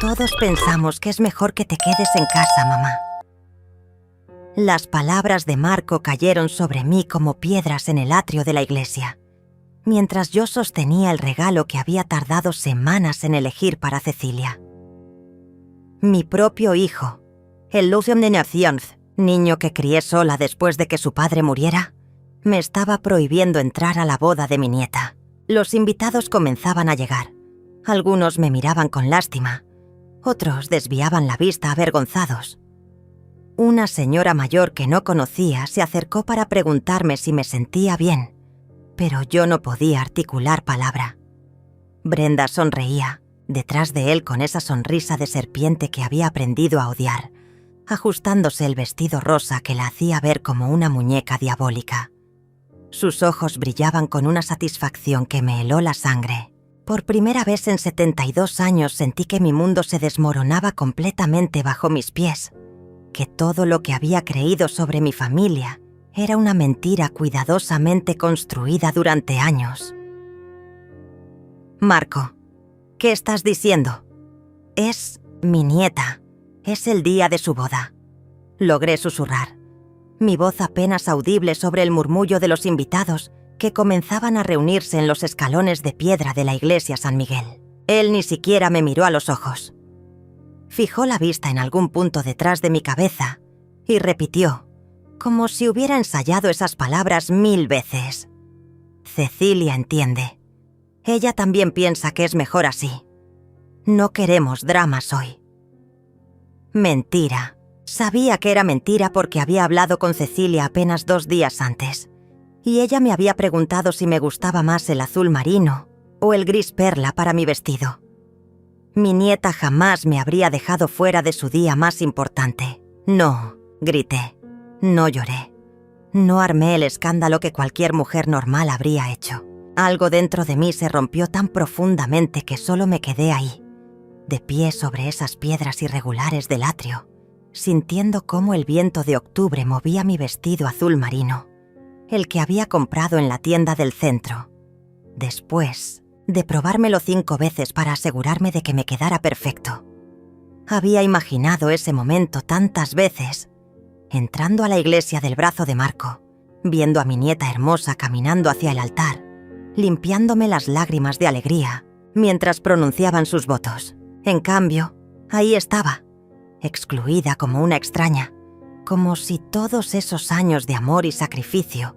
Todos pensamos que es mejor que te quedes en casa, mamá. Las palabras de Marco cayeron sobre mí como piedras en el atrio de la iglesia, mientras yo sostenía el regalo que había tardado semanas en elegir para Cecilia. Mi propio hijo, el Lucium de Nations, niño que crié sola después de que su padre muriera, me estaba prohibiendo entrar a la boda de mi nieta. Los invitados comenzaban a llegar. Algunos me miraban con lástima, otros desviaban la vista avergonzados. Una señora mayor que no conocía se acercó para preguntarme si me sentía bien, pero yo no podía articular palabra. Brenda sonreía, detrás de él con esa sonrisa de serpiente que había aprendido a odiar, ajustándose el vestido rosa que la hacía ver como una muñeca diabólica. Sus ojos brillaban con una satisfacción que me heló la sangre. Por primera vez en 72 años sentí que mi mundo se desmoronaba completamente bajo mis pies, que todo lo que había creído sobre mi familia era una mentira cuidadosamente construida durante años. Marco, ¿qué estás diciendo? Es mi nieta. Es el día de su boda. Logré susurrar, mi voz apenas audible sobre el murmullo de los invitados que comenzaban a reunirse en los escalones de piedra de la iglesia San Miguel. Él ni siquiera me miró a los ojos. Fijó la vista en algún punto detrás de mi cabeza y repitió, como si hubiera ensayado esas palabras 1000 veces. Cecilia entiende. Ella también piensa que es mejor así. No queremos dramas hoy. Mentira. Sabía que era mentira porque había hablado con Cecilia apenas 2 días antes, y ella me había preguntado si me gustaba más el azul marino o el gris perla para mi vestido. Mi nieta jamás me habría dejado fuera de su día más importante. No, grité. No lloré. No armé el escándalo que cualquier mujer normal habría hecho. Algo dentro de mí se rompió tan profundamente que solo me quedé ahí, de pie sobre esas piedras irregulares del atrio, sintiendo cómo el viento de octubre movía mi vestido azul marino, el que había comprado en la tienda del centro, después de probármelo 5 veces para asegurarme de que me quedara perfecto. Había imaginado ese momento tantas veces, entrando a la iglesia del brazo de Marco, viendo a mi nieta hermosa caminando hacia el altar, limpiándome las lágrimas de alegría mientras pronunciaban sus votos. En cambio, ahí estaba, excluida como una extraña, como si todos esos años de amor y sacrificio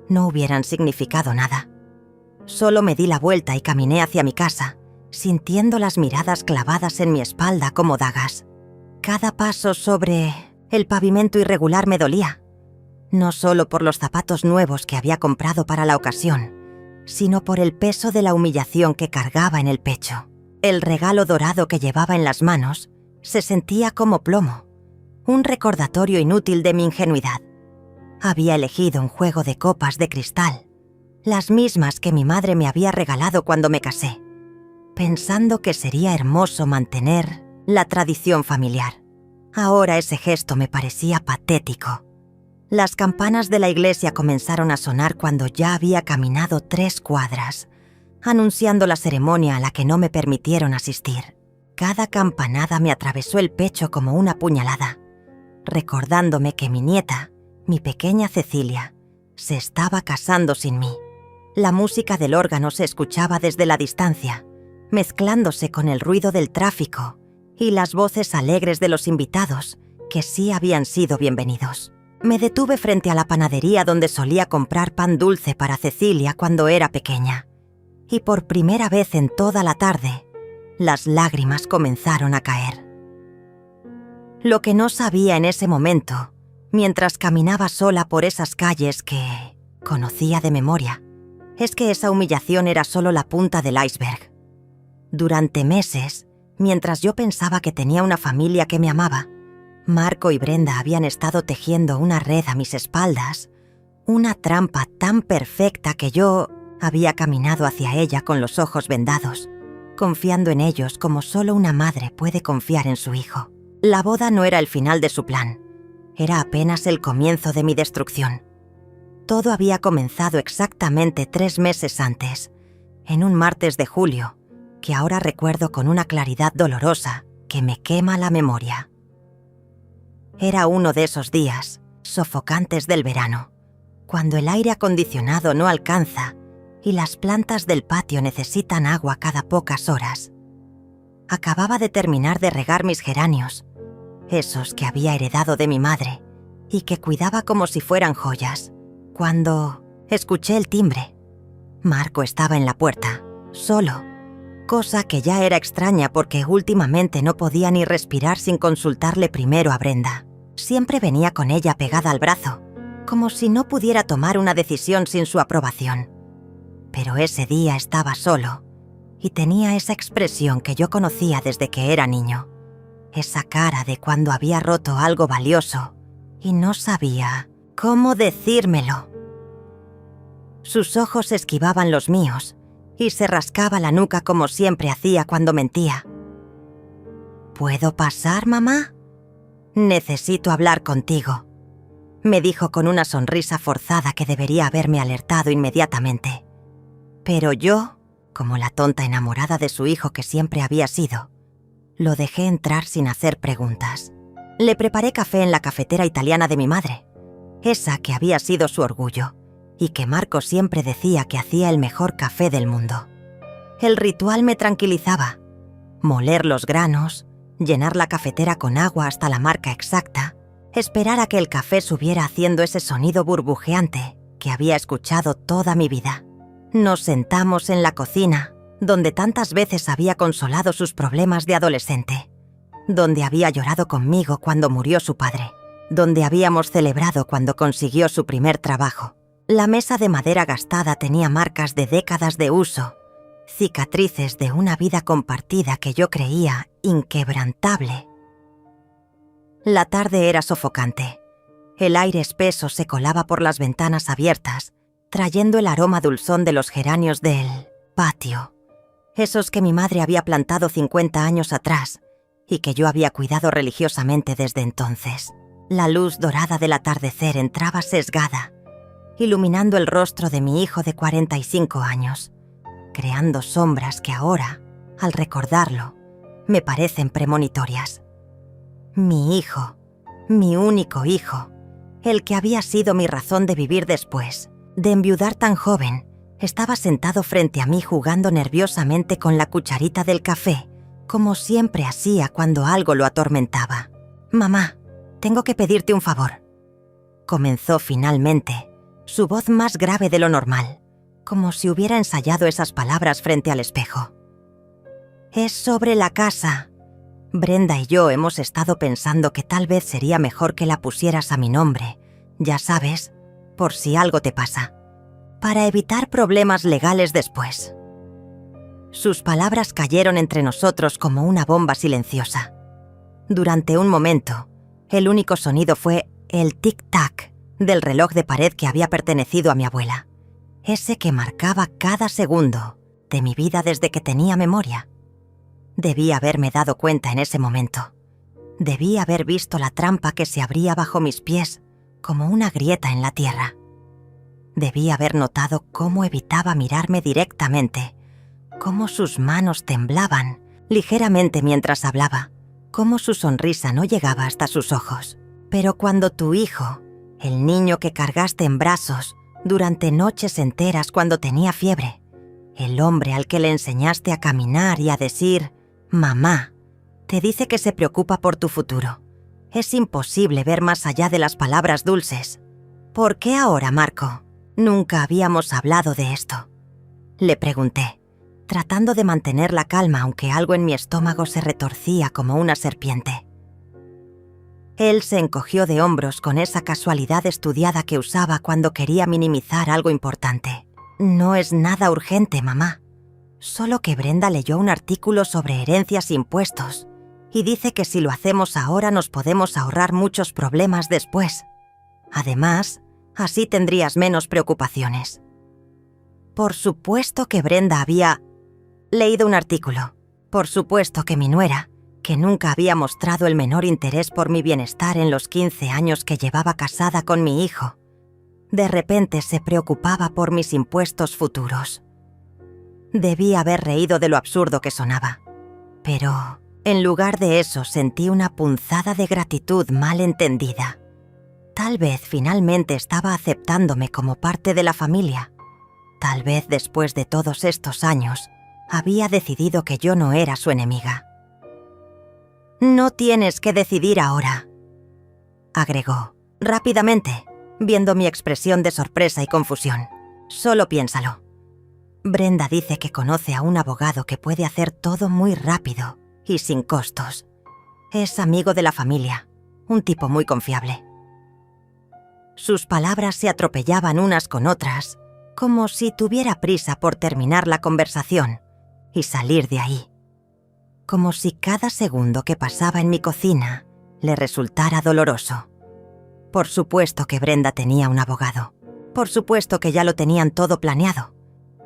no hubieran significado nada. Solo me di la vuelta y caminé hacia mi casa, sintiendo las miradas clavadas en mi espalda como dagas. Cada paso sobre el pavimento irregular me dolía, no solo por los zapatos nuevos que había comprado para la ocasión, sino por el peso de la humillación que cargaba en el pecho. El regalo dorado que llevaba en las manos se sentía como plomo, un recordatorio inútil de mi ingenuidad. Había elegido un juego de copas de cristal, las mismas que mi madre me había regalado cuando me casé, pensando que sería hermoso mantener la tradición familiar. Ahora ese gesto me parecía patético. Las campanas de la iglesia comenzaron a sonar cuando ya había caminado 3 cuadras, anunciando la ceremonia a la que no me permitieron asistir. Cada campanada me atravesó el pecho como una puñalada, recordándome que mi nieta, mi pequeña Cecilia, se estaba casando sin mí. La música del órgano se escuchaba desde la distancia, mezclándose con el ruido del tráfico y las voces alegres de los invitados, que sí habían sido bienvenidos. Me detuve frente a la panadería donde solía comprar pan dulce para Cecilia cuando era pequeña, y por primera vez en toda la tarde, las lágrimas comenzaron a caer. Lo que no sabía en ese momento, mientras caminaba sola por esas calles que conocía de memoria, es que esa humillación era solo la punta del iceberg. Durante meses, mientras yo pensaba que tenía una familia que me amaba, Marco y Brenda habían estado tejiendo una red a mis espaldas, una trampa tan perfecta que yo había caminado hacia ella con los ojos vendados, confiando en ellos como solo una madre puede confiar en su hijo. La boda no era el final de su plan, era apenas el comienzo de mi destrucción. Todo había comenzado exactamente 3 meses antes, en un martes de julio, que ahora recuerdo con una claridad dolorosa, que me quema la memoria. Era uno de esos días sofocantes del verano, cuando el aire acondicionado no alcanza y las plantas del patio necesitan agua cada pocas horas. Acababa de terminar de regar mis geranios, esos que había heredado de mi madre y que cuidaba como si fueran joyas, cuando escuché el timbre. Marco estaba en la puerta, solo, cosa que ya era extraña porque últimamente no podía ni respirar sin consultarle primero a Brenda. Siempre venía con ella pegada al brazo, como si no pudiera tomar una decisión sin su aprobación. Pero ese día estaba solo y tenía esa expresión que yo conocía desde que era niño, esa cara de cuando había roto algo valioso y no sabía cómo decírmelo. Sus ojos esquivaban los míos y se rascaba la nuca como siempre hacía cuando mentía. ¿Puedo pasar, mamá? Necesito hablar contigo, me dijo con una sonrisa forzada que debería haberme alertado inmediatamente. Pero yo, como la tonta enamorada de su hijo que siempre había sido, lo dejé entrar sin hacer preguntas. Le preparé café en la cafetera italiana de mi madre, esa que había sido su orgullo, y que Marco siempre decía que hacía el mejor café del mundo. El ritual me tranquilizaba. Moler los granos, llenar la cafetera con agua hasta la marca exacta, esperar a que el café subiera haciendo ese sonido burbujeante que había escuchado toda mi vida. Nos sentamos en la cocina, donde tantas veces había consolado sus problemas de adolescente, donde había llorado conmigo cuando murió su padre, donde habíamos celebrado cuando consiguió su primer trabajo. La mesa de madera gastada tenía marcas de décadas de uso, cicatrices de una vida compartida que yo creía inquebrantable. La tarde era sofocante. El aire espeso se colaba por las ventanas abiertas, trayendo el aroma dulzón de los geranios del patio, esos que mi madre había plantado 50 años atrás y que yo había cuidado religiosamente desde entonces. La luz dorada del atardecer entraba sesgada, iluminando el rostro de mi hijo de 45 años, creando sombras que ahora, al recordarlo, me parecen premonitorias. Mi hijo, mi único hijo, el que había sido mi razón de vivir después, de enviudar tan joven, estaba sentado frente a mí jugando nerviosamente con la cucharita del café, como siempre hacía cuando algo lo atormentaba. «Mamá, tengo que pedirte un favor», comenzó finalmente, su voz más grave de lo normal, como si hubiera ensayado esas palabras frente al espejo. «Es sobre la casa. Brenda y yo hemos estado pensando que tal vez sería mejor que la pusieras a mi nombre, ya sabes, por si algo te pasa, para evitar problemas legales después». Sus palabras cayeron entre nosotros como una bomba silenciosa. Durante un momento, el único sonido fue el tic-tac del reloj de pared que había pertenecido a mi abuela, ese que marcaba cada segundo de mi vida desde que tenía memoria. Debí haberme dado cuenta en ese momento. Debí haber visto la trampa que se abría bajo mis pies como una grieta en la tierra. Debí haber notado cómo evitaba mirarme directamente, cómo sus manos temblaban ligeramente mientras hablaba, cómo su sonrisa no llegaba hasta sus ojos. Pero cuando tu hijo, el niño que cargaste en brazos durante noches enteras cuando tenía fiebre, el hombre al que le enseñaste a caminar y a decir «mamá», te dice que se preocupa por tu futuro, es imposible ver más allá de las palabras dulces. «¿Por qué ahora, Marco? Nunca habíamos hablado de esto», le pregunté, tratando de mantener la calma aunque algo en mi estómago se retorcía como una serpiente. Él se encogió de hombros con esa casualidad estudiada que usaba cuando quería minimizar algo importante. «No es nada urgente, mamá. Solo que Brenda leyó un artículo sobre herencias e impuestos y dice que si lo hacemos ahora nos podemos ahorrar muchos problemas después. Además, así tendrías menos preocupaciones». Por supuesto que Brenda había leído un artículo. Por supuesto que mi nuera, que nunca había mostrado el menor interés por mi bienestar en los 15 años que llevaba casada con mi hijo, de repente se preocupaba por mis impuestos futuros. Debí haber reído de lo absurdo que sonaba, pero En lugar de eso, sentí una punzada de gratitud mal entendida. Tal vez finalmente estaba aceptándome como parte de la familia. Tal vez después de todos estos años, había decidido que yo no era su enemiga. «No tienes que decidir ahora», agregó, rápidamente, viendo mi expresión de sorpresa y confusión. «Solo piénsalo. Brenda dice que conoce a un abogado que puede hacer todo muy rápido y sin costos. Es amigo de la familia, un tipo muy confiable». Sus palabras se atropellaban unas con otras, como si tuviera prisa por terminar la conversación y salir de ahí. Como si cada segundo que pasaba en mi cocina le resultara doloroso. Por supuesto que Brenda tenía un abogado. Por supuesto que ya lo tenían todo planeado.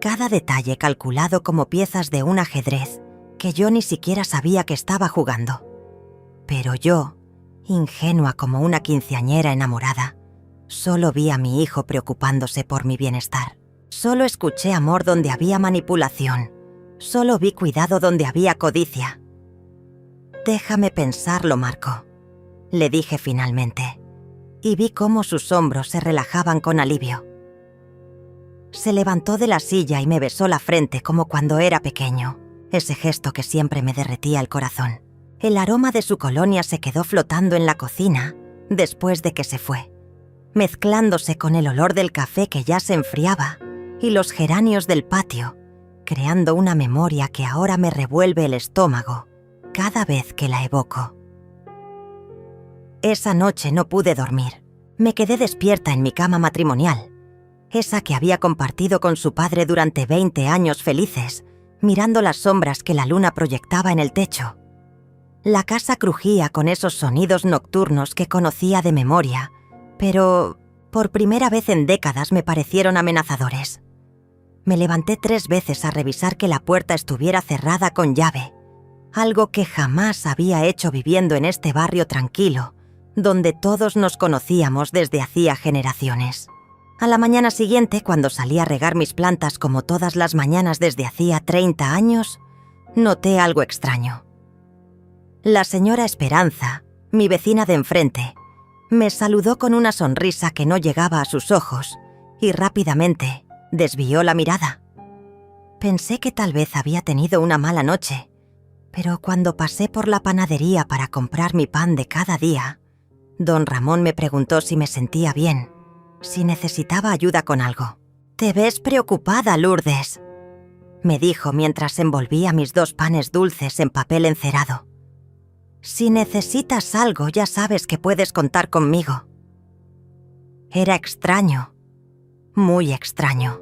Cada detalle calculado como piezas de un ajedrez que yo ni siquiera sabía que estaba jugando. Pero yo, ingenua como una quinceañera enamorada, solo vi a mi hijo preocupándose por mi bienestar. Solo escuché amor donde había manipulación. Solo vi cuidado donde había codicia. «Déjame pensarlo, Marco», le dije finalmente, y vi cómo sus hombros se relajaban con alivio. Se levantó de la silla y me besó la frente como cuando era pequeño, ese gesto que siempre me derretía el corazón. El aroma de su colonia se quedó flotando en la cocina después de que se fue, mezclándose con el olor del café que ya se enfriaba y los geranios del patio, creando una memoria que ahora me revuelve el estómago cada vez que la evoco. Esa noche no pude dormir. Me quedé despierta en mi cama matrimonial, esa que había compartido con su padre durante 20 años felices, mirando las sombras que la luna proyectaba en el techo. La casa crujía con esos sonidos nocturnos que conocía de memoria, pero por primera vez en décadas me parecieron amenazadores. Me levanté 3 veces a revisar que la puerta estuviera cerrada con llave, algo que jamás había hecho viviendo en este barrio tranquilo, donde todos nos conocíamos desde hacía generaciones. A la mañana siguiente, cuando salí a regar mis plantas como todas las mañanas desde hacía 30 años, noté algo extraño. La señora Esperanza, mi vecina de enfrente, me saludó con una sonrisa que no llegaba a sus ojos y rápidamente desvió la mirada. Pensé que tal vez había tenido una mala noche, pero cuando pasé por la panadería para comprar mi pan de cada día, don Ramón me preguntó si me sentía bien, si necesitaba ayuda con algo. «Te ves preocupada, Lourdes», me dijo mientras envolvía mis 2 panes dulces en papel encerado. «Si necesitas algo, ya sabes que puedes contar conmigo». Era extraño, muy extraño.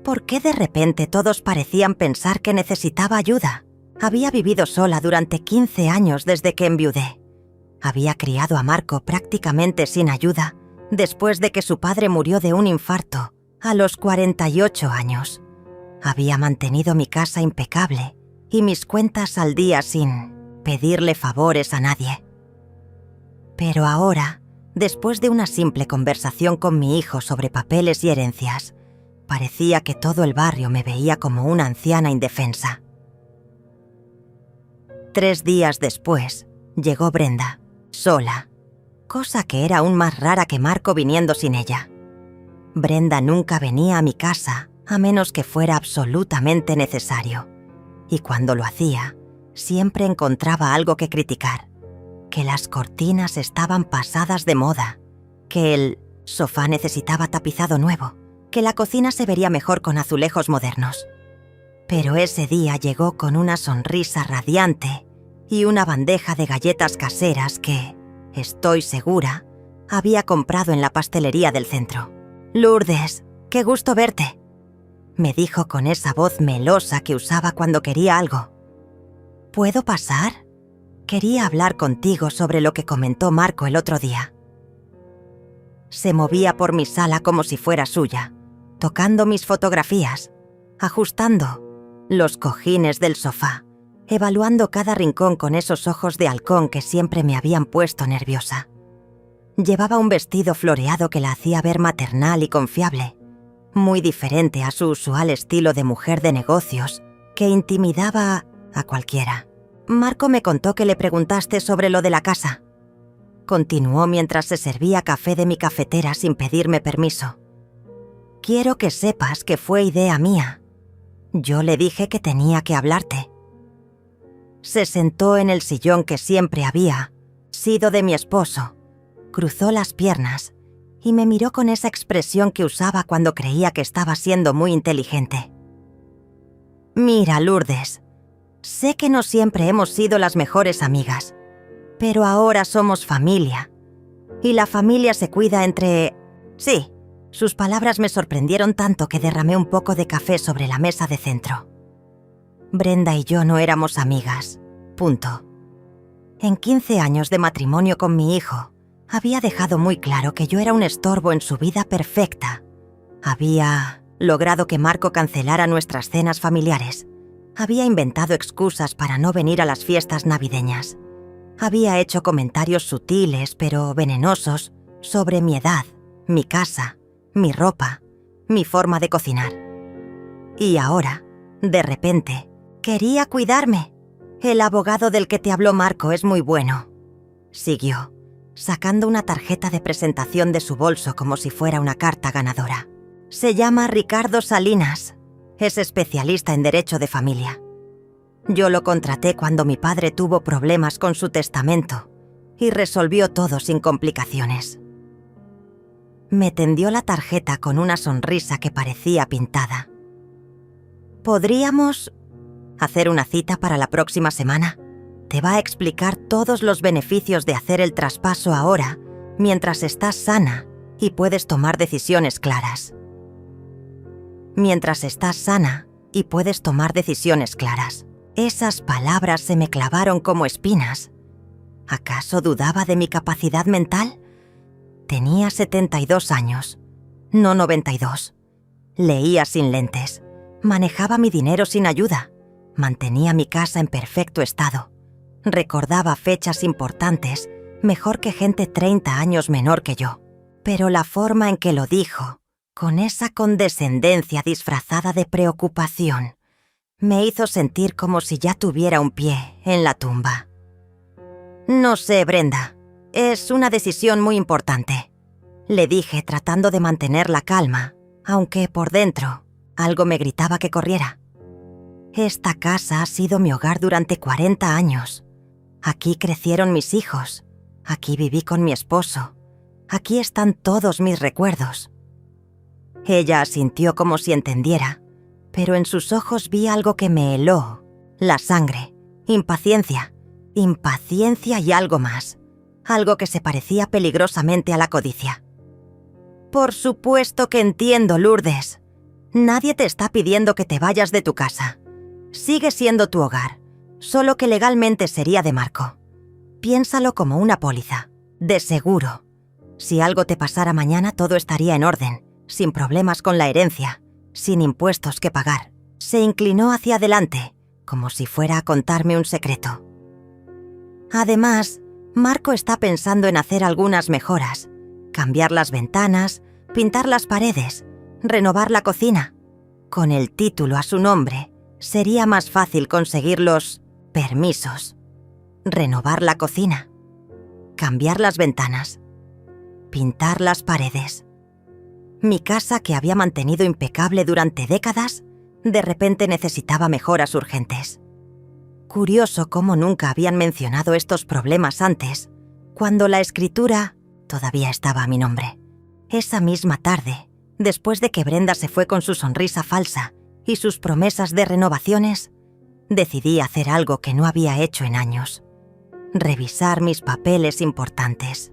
¿Por qué de repente todos parecían pensar que necesitaba ayuda? Había vivido sola durante 15 años desde que enviudé. Había criado a Marco prácticamente sin ayuda después de que su padre murió de un infarto a los 48 años. Había mantenido mi casa impecable y mis cuentas al día sin pedirle favores a nadie. Pero ahora, después de una simple conversación con mi hijo sobre papeles y herencias, parecía que todo el barrio me veía como una anciana indefensa. 3 días después, llegó Brenda, sola, cosa que era aún más rara que Marco viniendo sin ella. Brenda nunca venía a mi casa a menos que fuera absolutamente necesario, y cuando lo hacía, siempre encontraba algo que criticar, que las cortinas estaban pasadas de moda, que el sofá necesitaba tapizado nuevo, que la cocina se vería mejor con azulejos modernos. Pero ese día llegó con una sonrisa radiante y una bandeja de galletas caseras que, estoy segura, había comprado en la pastelería del centro. «Lourdes, qué gusto verte», me dijo con esa voz melosa que usaba cuando quería algo. «¿Puedo pasar? Quería hablar contigo sobre lo que comentó Marco el otro día». Se movía por mi sala como si fuera suya, tocando mis fotografías, ajustando los cojines del sofá, evaluando cada rincón con esos ojos de halcón que siempre me habían puesto nerviosa. Llevaba un vestido floreado que la hacía ver maternal y confiable, muy diferente a su usual estilo de mujer de negocios que intimidaba a cualquiera. Marco me contó que le preguntaste sobre lo de la casa. Continuó mientras se servía café de mi cafetera sin pedirme permiso. Quiero que sepas que fue idea mía. Yo le dije que tenía que hablarte. Se sentó en el sillón que siempre había sido de mi esposo, cruzó las piernas y me miró con esa expresión que usaba cuando creía que estaba siendo muy inteligente. Mira, Lourdes, sé que no siempre hemos sido las mejores amigas, pero ahora somos familia. Y la familia se cuida entre... Sí, sus palabras me sorprendieron tanto que derramé un poco de café sobre la mesa de centro. Brenda y yo no éramos amigas. Punto. En 15 años de matrimonio con mi hijo, había dejado muy claro que yo era un estorbo en su vida perfecta. Había logrado que Marco cancelara nuestras cenas familiares. Había inventado excusas para no venir a las fiestas navideñas. Había hecho comentarios sutiles pero venenosos sobre mi edad, mi casa, mi ropa, mi forma de cocinar. Y ahora, de repente, quería cuidarme. El abogado del que te habló Marco es muy bueno. Siguió, sacando una tarjeta de presentación de su bolso como si fuera una carta ganadora. Se llama Ricardo Salinas. Es especialista en derecho de familia. Yo lo contraté cuando mi padre tuvo problemas con su testamento y resolvió todo sin complicaciones. Me tendió la tarjeta con una sonrisa que parecía pintada. ¿Podríamos hacer una cita para la próxima semana? Te va a explicar todos los beneficios de hacer el traspaso ahora, mientras estás sana y puedes tomar decisiones claras. Mientras estás sana y puedes tomar decisiones claras. Esas palabras se me clavaron como espinas. ¿Acaso dudaba de mi capacidad mental? Tenía 72 años, no 92. Leía sin lentes, manejaba mi dinero sin ayuda, mantenía mi casa en perfecto estado, recordaba fechas importantes mejor que gente 30 años menor que yo. Pero la forma en que lo dijo, con esa condescendencia disfrazada de preocupación, me hizo sentir como si ya tuviera un pie en la tumba. No sé, Brenda, es una decisión muy importante, le dije tratando de mantener la calma, aunque por dentro algo me gritaba que corriera. Esta casa ha sido mi hogar durante 40 años. Aquí crecieron mis hijos, aquí viví con mi esposo, aquí están todos mis recuerdos. Ella asintió como si entendiera, pero en sus ojos vi algo que me heló, la sangre, impaciencia y algo más, algo que se parecía peligrosamente a la codicia. Por supuesto que entiendo, Lourdes. Nadie te está pidiendo que te vayas de tu casa. Sigue siendo tu hogar, solo que legalmente sería de Marco. Piénsalo como una póliza, de seguro. Si algo te pasara mañana, todo estaría en orden, sin problemas con la herencia, sin impuestos que pagar. Se inclinó hacia adelante, como si fuera a contarme un secreto. Además, Marco está pensando en hacer algunas mejoras, cambiar las ventanas, pintar las paredes, renovar la cocina. Con el título a su nombre, sería más fácil conseguir los permisos. Renovar la cocina, cambiar las ventanas, pintar las paredes. Mi casa, que había mantenido impecable durante décadas, de repente necesitaba mejoras urgentes. Curioso cómo nunca habían mencionado estos problemas antes, cuando la escritura todavía estaba a mi nombre. Esa misma tarde, después de que Brenda se fue con su sonrisa falsa y sus promesas de renovaciones, decidí hacer algo que no había hecho en años: revisar mis papeles importantes.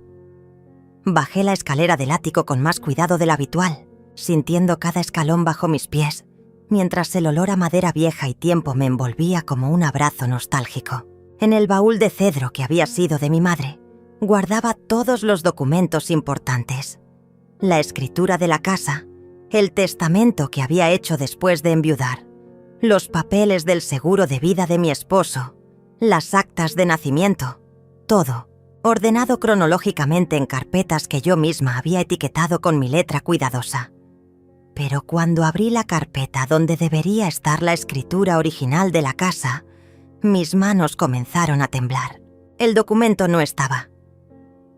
Bajé la escalera del ático con más cuidado del habitual, sintiendo cada escalón bajo mis pies, mientras el olor a madera vieja y tiempo me envolvía como un abrazo nostálgico. En el baúl de cedro que había sido de mi madre, guardaba todos los documentos importantes: la escritura de la casa, el testamento que había hecho después de enviudar, los papeles del seguro de vida de mi esposo, las actas de nacimiento, todo ordenado cronológicamente en carpetas que yo misma había etiquetado con mi letra cuidadosa. Pero cuando abrí la carpeta donde debería estar la escritura original de la casa, Mis manos comenzaron a temblar. El documento no estaba.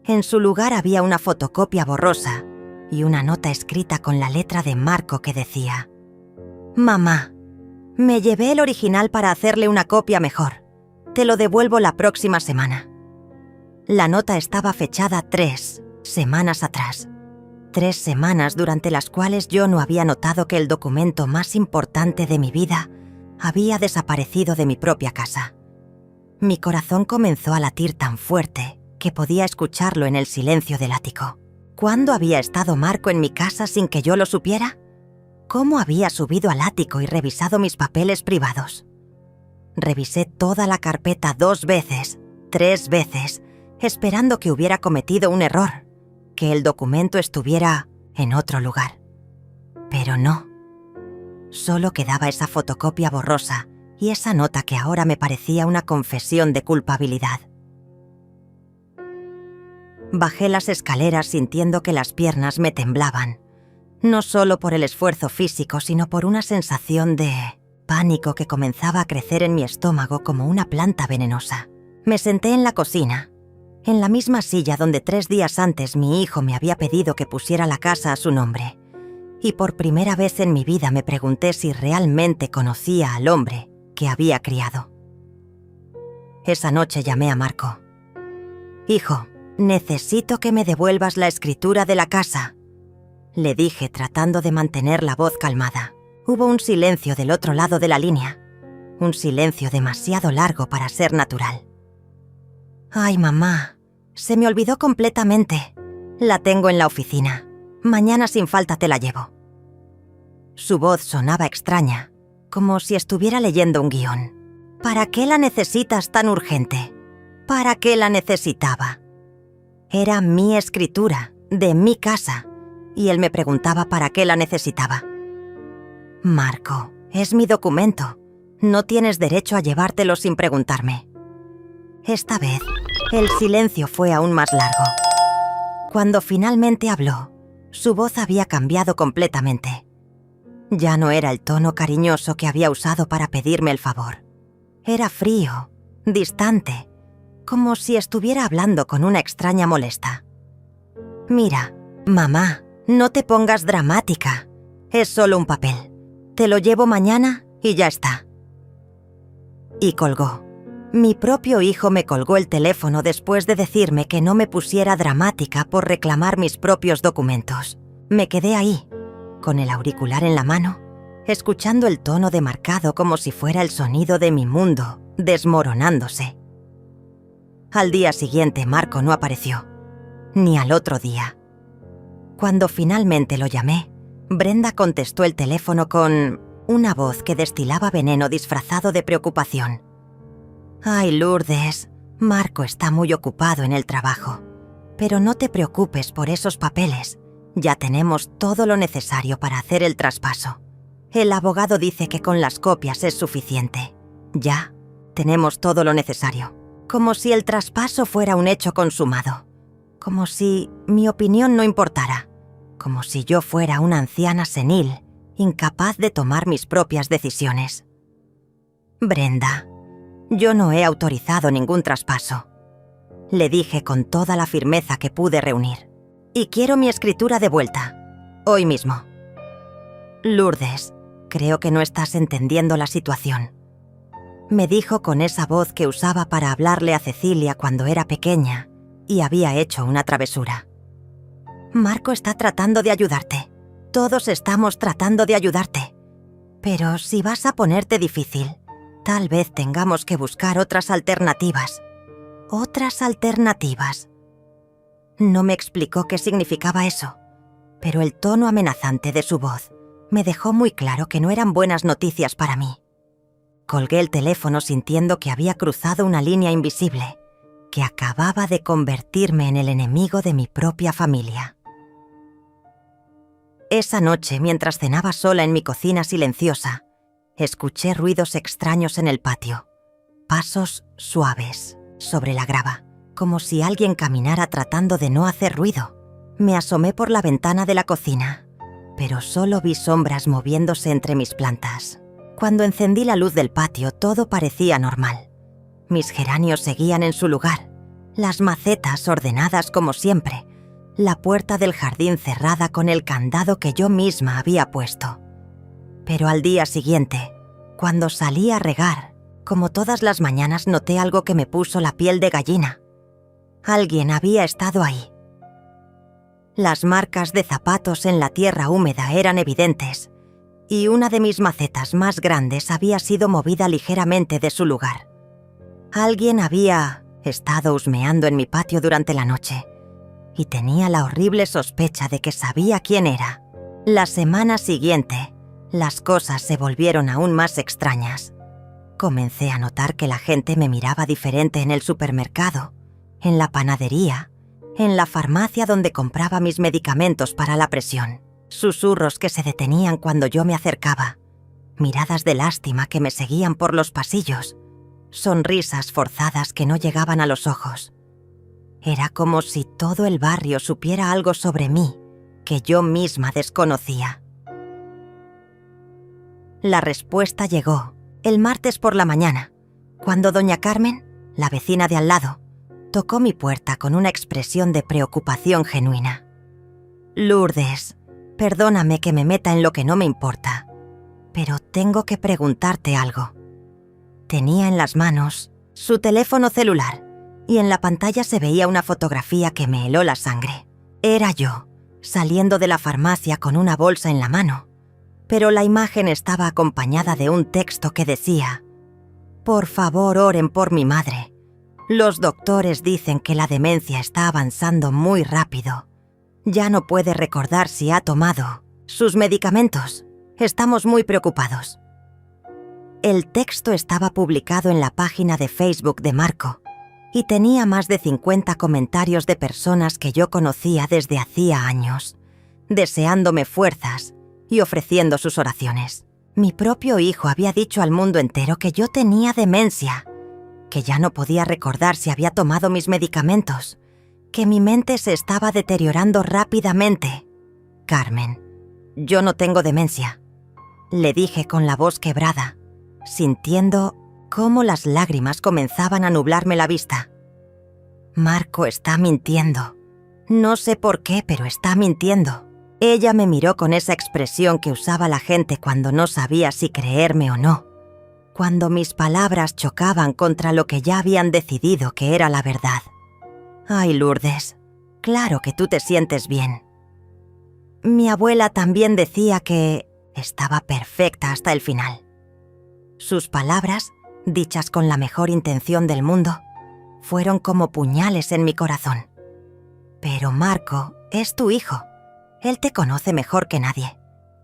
En su lugar había una fotocopia borrosa y una nota escrita con la letra de Marco que decía: «Mamá, me llevé el original para hacerle una copia mejor. Te lo devuelvo la próxima semana». La nota estaba fechada 3 semanas atrás. 3 semanas durante las cuales yo no había notado que el documento más importante de mi vida había desaparecido de mi propia casa. Mi corazón comenzó a latir tan fuerte que podía escucharlo en el silencio del ático. ¿Cuándo había estado Marco en mi casa sin que yo lo supiera? ¿Cómo había subido al ático y revisado mis papeles privados? Revisé toda la carpeta 2 veces, 3 veces, esperando que hubiera cometido un error, que el documento estuviera en otro lugar. Pero no. Solo quedaba esa fotocopia borrosa y esa nota que ahora me parecía una confesión de culpabilidad. Bajé las escaleras sintiendo que las piernas me temblaban, no solo por el esfuerzo físico, sino por una sensación de pánico que comenzaba a crecer en mi estómago como una planta venenosa. Me senté en la cocina, en la misma silla donde 3 días antes mi hijo me había pedido que pusiera la casa a su nombre, y por primera vez en mi vida me pregunté si realmente conocía al hombre que había criado. Esa noche llamé a Marco. «Hijo, necesito que me devuelvas la escritura de la casa», le dije tratando de mantener la voz calmada. Hubo un silencio del otro lado de la línea, un silencio demasiado largo para ser natural. «Ay, mamá, se me olvidó completamente. La tengo en la oficina. Mañana sin falta te la llevo». Su voz sonaba extraña, como si estuviera leyendo un guión. «¿Para qué la necesitas tan urgente? ¿Para qué la necesitaba?» Era mi escritura, de mi casa, y él me preguntaba para qué la necesitaba. «Marco, es mi documento. No tienes derecho a llevártelo sin preguntarme». Esta vez, el silencio fue aún más largo. Cuando finalmente habló, su voz había cambiado completamente. Ya no era el tono cariñoso que había usado para pedirme el favor. Era frío, distante, como si estuviera hablando con una extraña molesta. «Mira, mamá, no te pongas dramática. Es solo un papel. Te lo llevo mañana y ya está». Y colgó. Mi propio hijo me colgó el teléfono después de decirme que no me pusiera dramática por reclamar mis propios documentos. Me quedé ahí, con el auricular en la mano, escuchando el tono demarcado como si fuera el sonido de mi mundo desmoronándose. Al día siguiente Marco no apareció, ni al otro día. Cuando finalmente lo llamé, Brenda contestó el teléfono con una voz que destilaba veneno disfrazado de preocupación. «Ay, Lourdes, Marco está muy ocupado en el trabajo. Pero no te preocupes por esos papeles. Ya tenemos todo lo necesario para hacer el traspaso. El abogado dice que con las copias es suficiente. Ya, tenemos todo lo necesario». Como si el traspaso fuera un hecho consumado. Como si mi opinión no importara. Como si yo fuera una anciana senil, incapaz de tomar mis propias decisiones. «Brenda, yo no he autorizado ningún traspaso», le dije con toda la firmeza que pude reunir. «Y quiero mi escritura de vuelta, hoy mismo». «Lourdes, creo que no estás entendiendo la situación», me dijo con esa voz que usaba para hablarle a Cecilia cuando era pequeña y había hecho una travesura. «Marco está tratando de ayudarte. Todos estamos tratando de ayudarte. Pero si vas a ponerte difícil, tal vez tengamos que buscar otras alternativas». «¿Otras alternativas?» No me explicó qué significaba eso, pero el tono amenazante de su voz me dejó muy claro que no eran buenas noticias para mí. Colgué el teléfono sintiendo que había cruzado una línea invisible, que acababa de convertirme en el enemigo de mi propia familia. Esa noche, mientras cenaba sola en mi cocina silenciosa, escuché ruidos extraños en el patio, pasos suaves sobre la grava, como si alguien caminara tratando de no hacer ruido. Me asomé por la ventana de la cocina, pero solo vi sombras moviéndose entre mis plantas. Cuando encendí la luz del patio, todo parecía normal. Mis geranios seguían en su lugar, las macetas ordenadas como siempre, la puerta del jardín cerrada con el candado que yo misma había puesto. Pero al día siguiente, cuando salí a regar, como todas las mañanas, noté algo que me puso la piel de gallina. Alguien había estado ahí. Las marcas de zapatos en la tierra húmeda eran evidentes, y una de mis macetas más grandes había sido movida ligeramente de su lugar. Alguien había estado husmeando en mi patio durante la noche, y tenía la horrible sospecha de que sabía quién era. La semana siguiente, las cosas se volvieron aún más extrañas. Comencé a notar que la gente me miraba diferente en el supermercado, en la panadería, en la farmacia donde compraba mis medicamentos para la presión. Susurros que se detenían cuando yo me acercaba, miradas de lástima que me seguían por los pasillos, sonrisas forzadas que no llegaban a los ojos. Era como si todo el barrio supiera algo sobre mí que yo misma desconocía. La respuesta llegó el martes por la mañana, cuando doña Carmen, la vecina de al lado, tocó mi puerta con una expresión de preocupación genuina. «Lourdes, perdóname que me meta en lo que no me importa, pero tengo que preguntarte algo». Tenía en las manos su teléfono celular y en la pantalla se veía una fotografía que me heló la sangre. Era yo, saliendo de la farmacia con una bolsa en la mano, pero la imagen estaba acompañada de un texto que decía: «Por favor, oren por mi madre. Los doctores dicen que la demencia está avanzando muy rápido. Ya no puede recordar si ha tomado sus medicamentos. Estamos muy preocupados». El texto estaba publicado en la página de Facebook de Marco y tenía más de 50 comentarios de personas que yo conocía desde hacía años, deseándome fuerzas y ofreciendo sus oraciones. Mi propio hijo había dicho al mundo entero que yo tenía demencia, que ya no podía recordar si había tomado mis medicamentos, que mi mente se estaba deteriorando rápidamente. «Carmen, yo no tengo demencia», le dije con la voz quebrada, sintiendo cómo las lágrimas comenzaban a nublarme la vista. «Marco está mintiendo. No sé por qué, pero está mintiendo». Ella me miró con esa expresión que usaba la gente cuando no sabía si creerme o no, cuando mis palabras chocaban contra lo que ya habían decidido que era la verdad. «Ay, Lourdes, claro que tú te sientes bien. Mi abuela también decía que estaba perfecta hasta el final». Sus palabras, dichas con la mejor intención del mundo, fueron como puñales en mi corazón. «Pero Marco es tu hijo. Él te conoce mejor que nadie.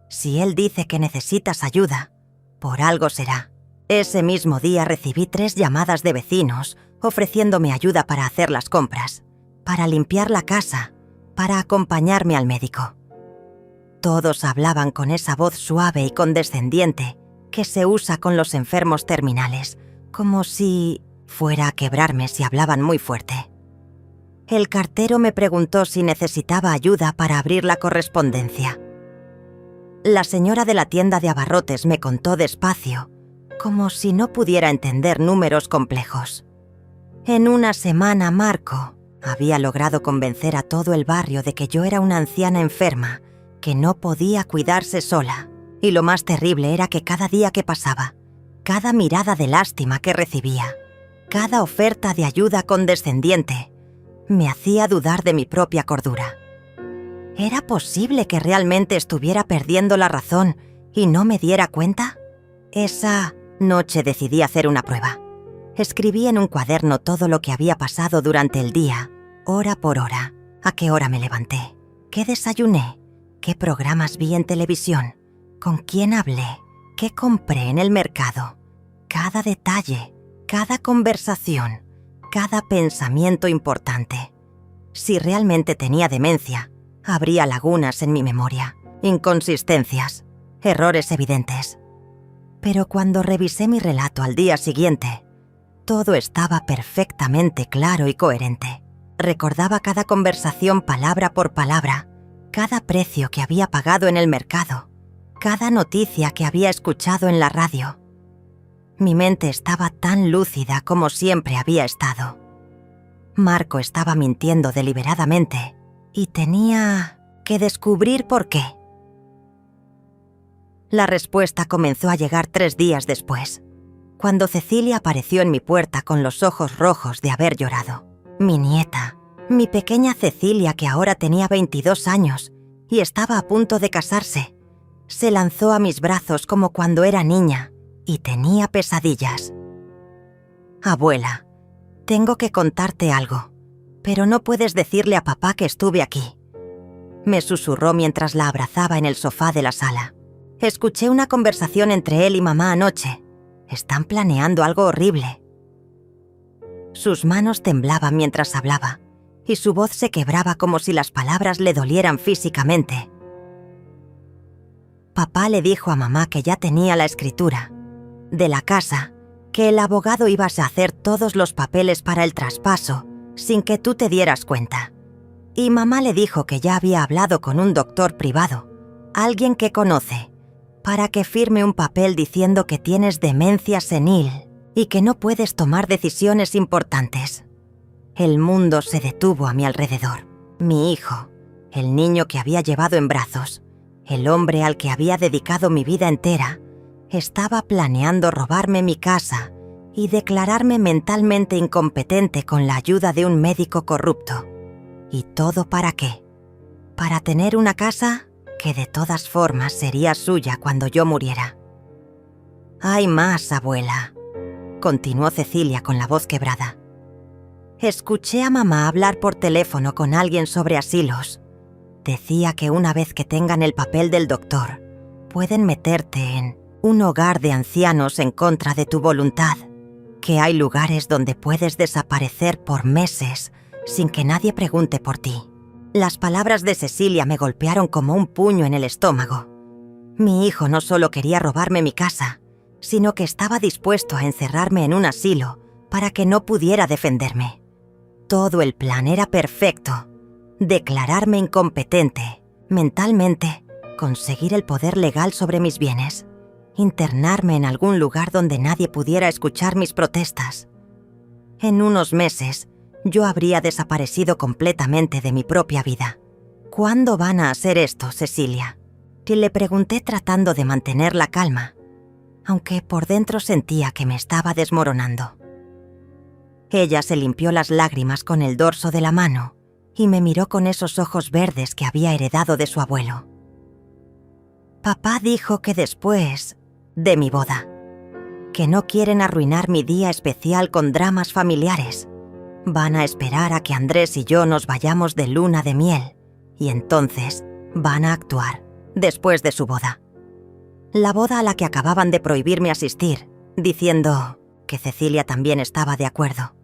Si él dice que necesitas ayuda, por algo será». Ese mismo día recibí 3 llamadas de vecinos ofreciéndome ayuda para hacer las compras, para limpiar la casa, para acompañarme al médico. Todos hablaban con esa voz suave y condescendiente que se usa con los enfermos terminales, como si fuera a quebrarme si hablaban muy fuerte. El cartero me preguntó si necesitaba ayuda para abrir la correspondencia. La señora de la tienda de abarrotes me contó despacio, como si no pudiera entender números complejos. En una semana, Marco había logrado convencer a todo el barrio de que yo era una anciana enferma, que no podía cuidarse sola. Y lo más terrible era que cada día que pasaba, cada mirada de lástima que recibía, cada oferta de ayuda condescendiente, me hacía dudar de mi propia cordura. ¿Era posible que realmente estuviera perdiendo la razón y no me diera cuenta? Esa noche decidí hacer una prueba. Escribí en un cuaderno todo lo que había pasado durante el día, hora por hora. A qué hora me levanté, qué desayuné, qué programas vi en televisión, con quién hablé, qué compré en el mercado. Cada detalle, cada conversación, cada pensamiento importante. Si realmente tenía demencia, habría lagunas en mi memoria, inconsistencias, errores evidentes. Pero cuando revisé mi relato al día siguiente, todo estaba perfectamente claro y coherente. Recordaba cada conversación palabra por palabra, cada precio que había pagado en el mercado, cada noticia que había escuchado en la radio. Mi mente estaba tan lúcida como siempre había estado. Marco estaba mintiendo deliberadamente y tenía que descubrir por qué. La respuesta comenzó a llegar 3 días después, cuando Cecilia apareció en mi puerta con los ojos rojos de haber llorado. Mi nieta, mi pequeña Cecilia, que ahora tenía 22 años y estaba a punto de casarse, se lanzó a mis brazos como cuando era niña y tenía pesadillas. Abuela, tengo que contarte algo, pero no puedes decirle a papá que estuve aquí. Me susurró mientras la abrazaba en el sofá de la sala. Escuché una conversación entre él y mamá anoche. Están planeando algo horrible. Sus manos temblaban mientras hablaba, y su voz se quebraba como si las palabras le dolieran físicamente. Papá le dijo a mamá que ya tenía la escritura de la casa, que el abogado iba a hacer todos los papeles para el traspaso sin que tú te dieras cuenta. Y mamá le dijo que ya había hablado con un doctor privado, alguien que conoce, para que firme un papel diciendo que tienes demencia senil y que no puedes tomar decisiones importantes. El mundo se detuvo a mi alrededor. Mi hijo, el niño que había llevado en brazos, el hombre al que había dedicado mi vida entera, estaba planeando robarme mi casa y declararme mentalmente incompetente con la ayuda de un médico corrupto. ¿Y todo para qué? ¿Para tener una casa que de todas formas sería suya cuando yo muriera? «Hay más, abuela», continuó Cecilia con la voz quebrada. «Escuché a mamá hablar por teléfono con alguien sobre asilos. Decía que una vez que tengan el papel del doctor, pueden meterte en un hogar de ancianos en contra de tu voluntad, que hay lugares donde puedes desaparecer por meses sin que nadie pregunte por ti». Las palabras de Cecilia me golpearon como un puño en el estómago. Mi hijo no solo quería robarme mi casa, sino que estaba dispuesto a encerrarme en un asilo para que no pudiera defenderme. Todo el plan era perfecto. Declararme incompetente, mentalmente, conseguir el poder legal sobre mis bienes, internarme en algún lugar donde nadie pudiera escuchar mis protestas. En unos meses, yo habría desaparecido completamente de mi propia vida. «¿Cuándo van a hacer esto, Cecilia?», le pregunté tratando de mantener la calma, aunque por dentro sentía que me estaba desmoronando. Ella se limpió las lágrimas con el dorso de la mano y me miró con esos ojos verdes que había heredado de su abuelo. «Papá dijo que después de mi boda, que no quieren arruinar mi día especial con dramas familiares. Van a esperar a que Andrés y yo nos vayamos de luna de miel y entonces van a actuar después de su boda». La boda a la que acababan de prohibirme asistir, diciendo que Cecilia también estaba de acuerdo.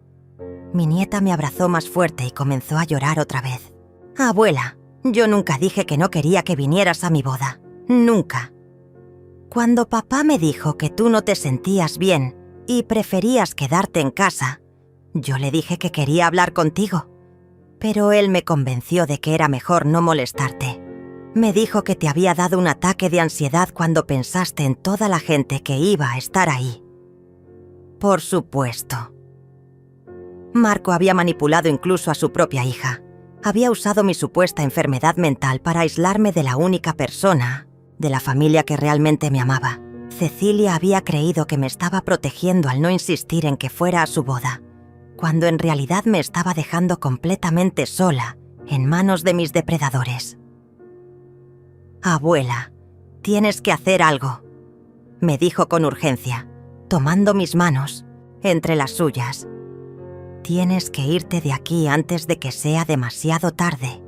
Mi nieta me abrazó más fuerte y comenzó a llorar otra vez. «Abuela, yo nunca dije que no quería que vinieras a mi boda. Nunca. Cuando papá me dijo que tú no te sentías bien y preferías quedarte en casa, yo le dije que quería hablar contigo, pero él me convenció de que era mejor no molestarte. Me dijo que te había dado un ataque de ansiedad cuando pensaste en toda la gente que iba a estar ahí». Por supuesto. Marco había manipulado incluso a su propia hija. Había usado mi supuesta enfermedad mental para aislarme de la única persona de la familia que realmente me amaba. Cecilia había creído que me estaba protegiendo al no insistir en que fuera a su boda, cuando en realidad me estaba dejando completamente sola en manos de mis depredadores. «Abuela, tienes que hacer algo», me dijo con urgencia, tomando mis manos entre las suyas. «Tienes que irte de aquí antes de que sea demasiado tarde.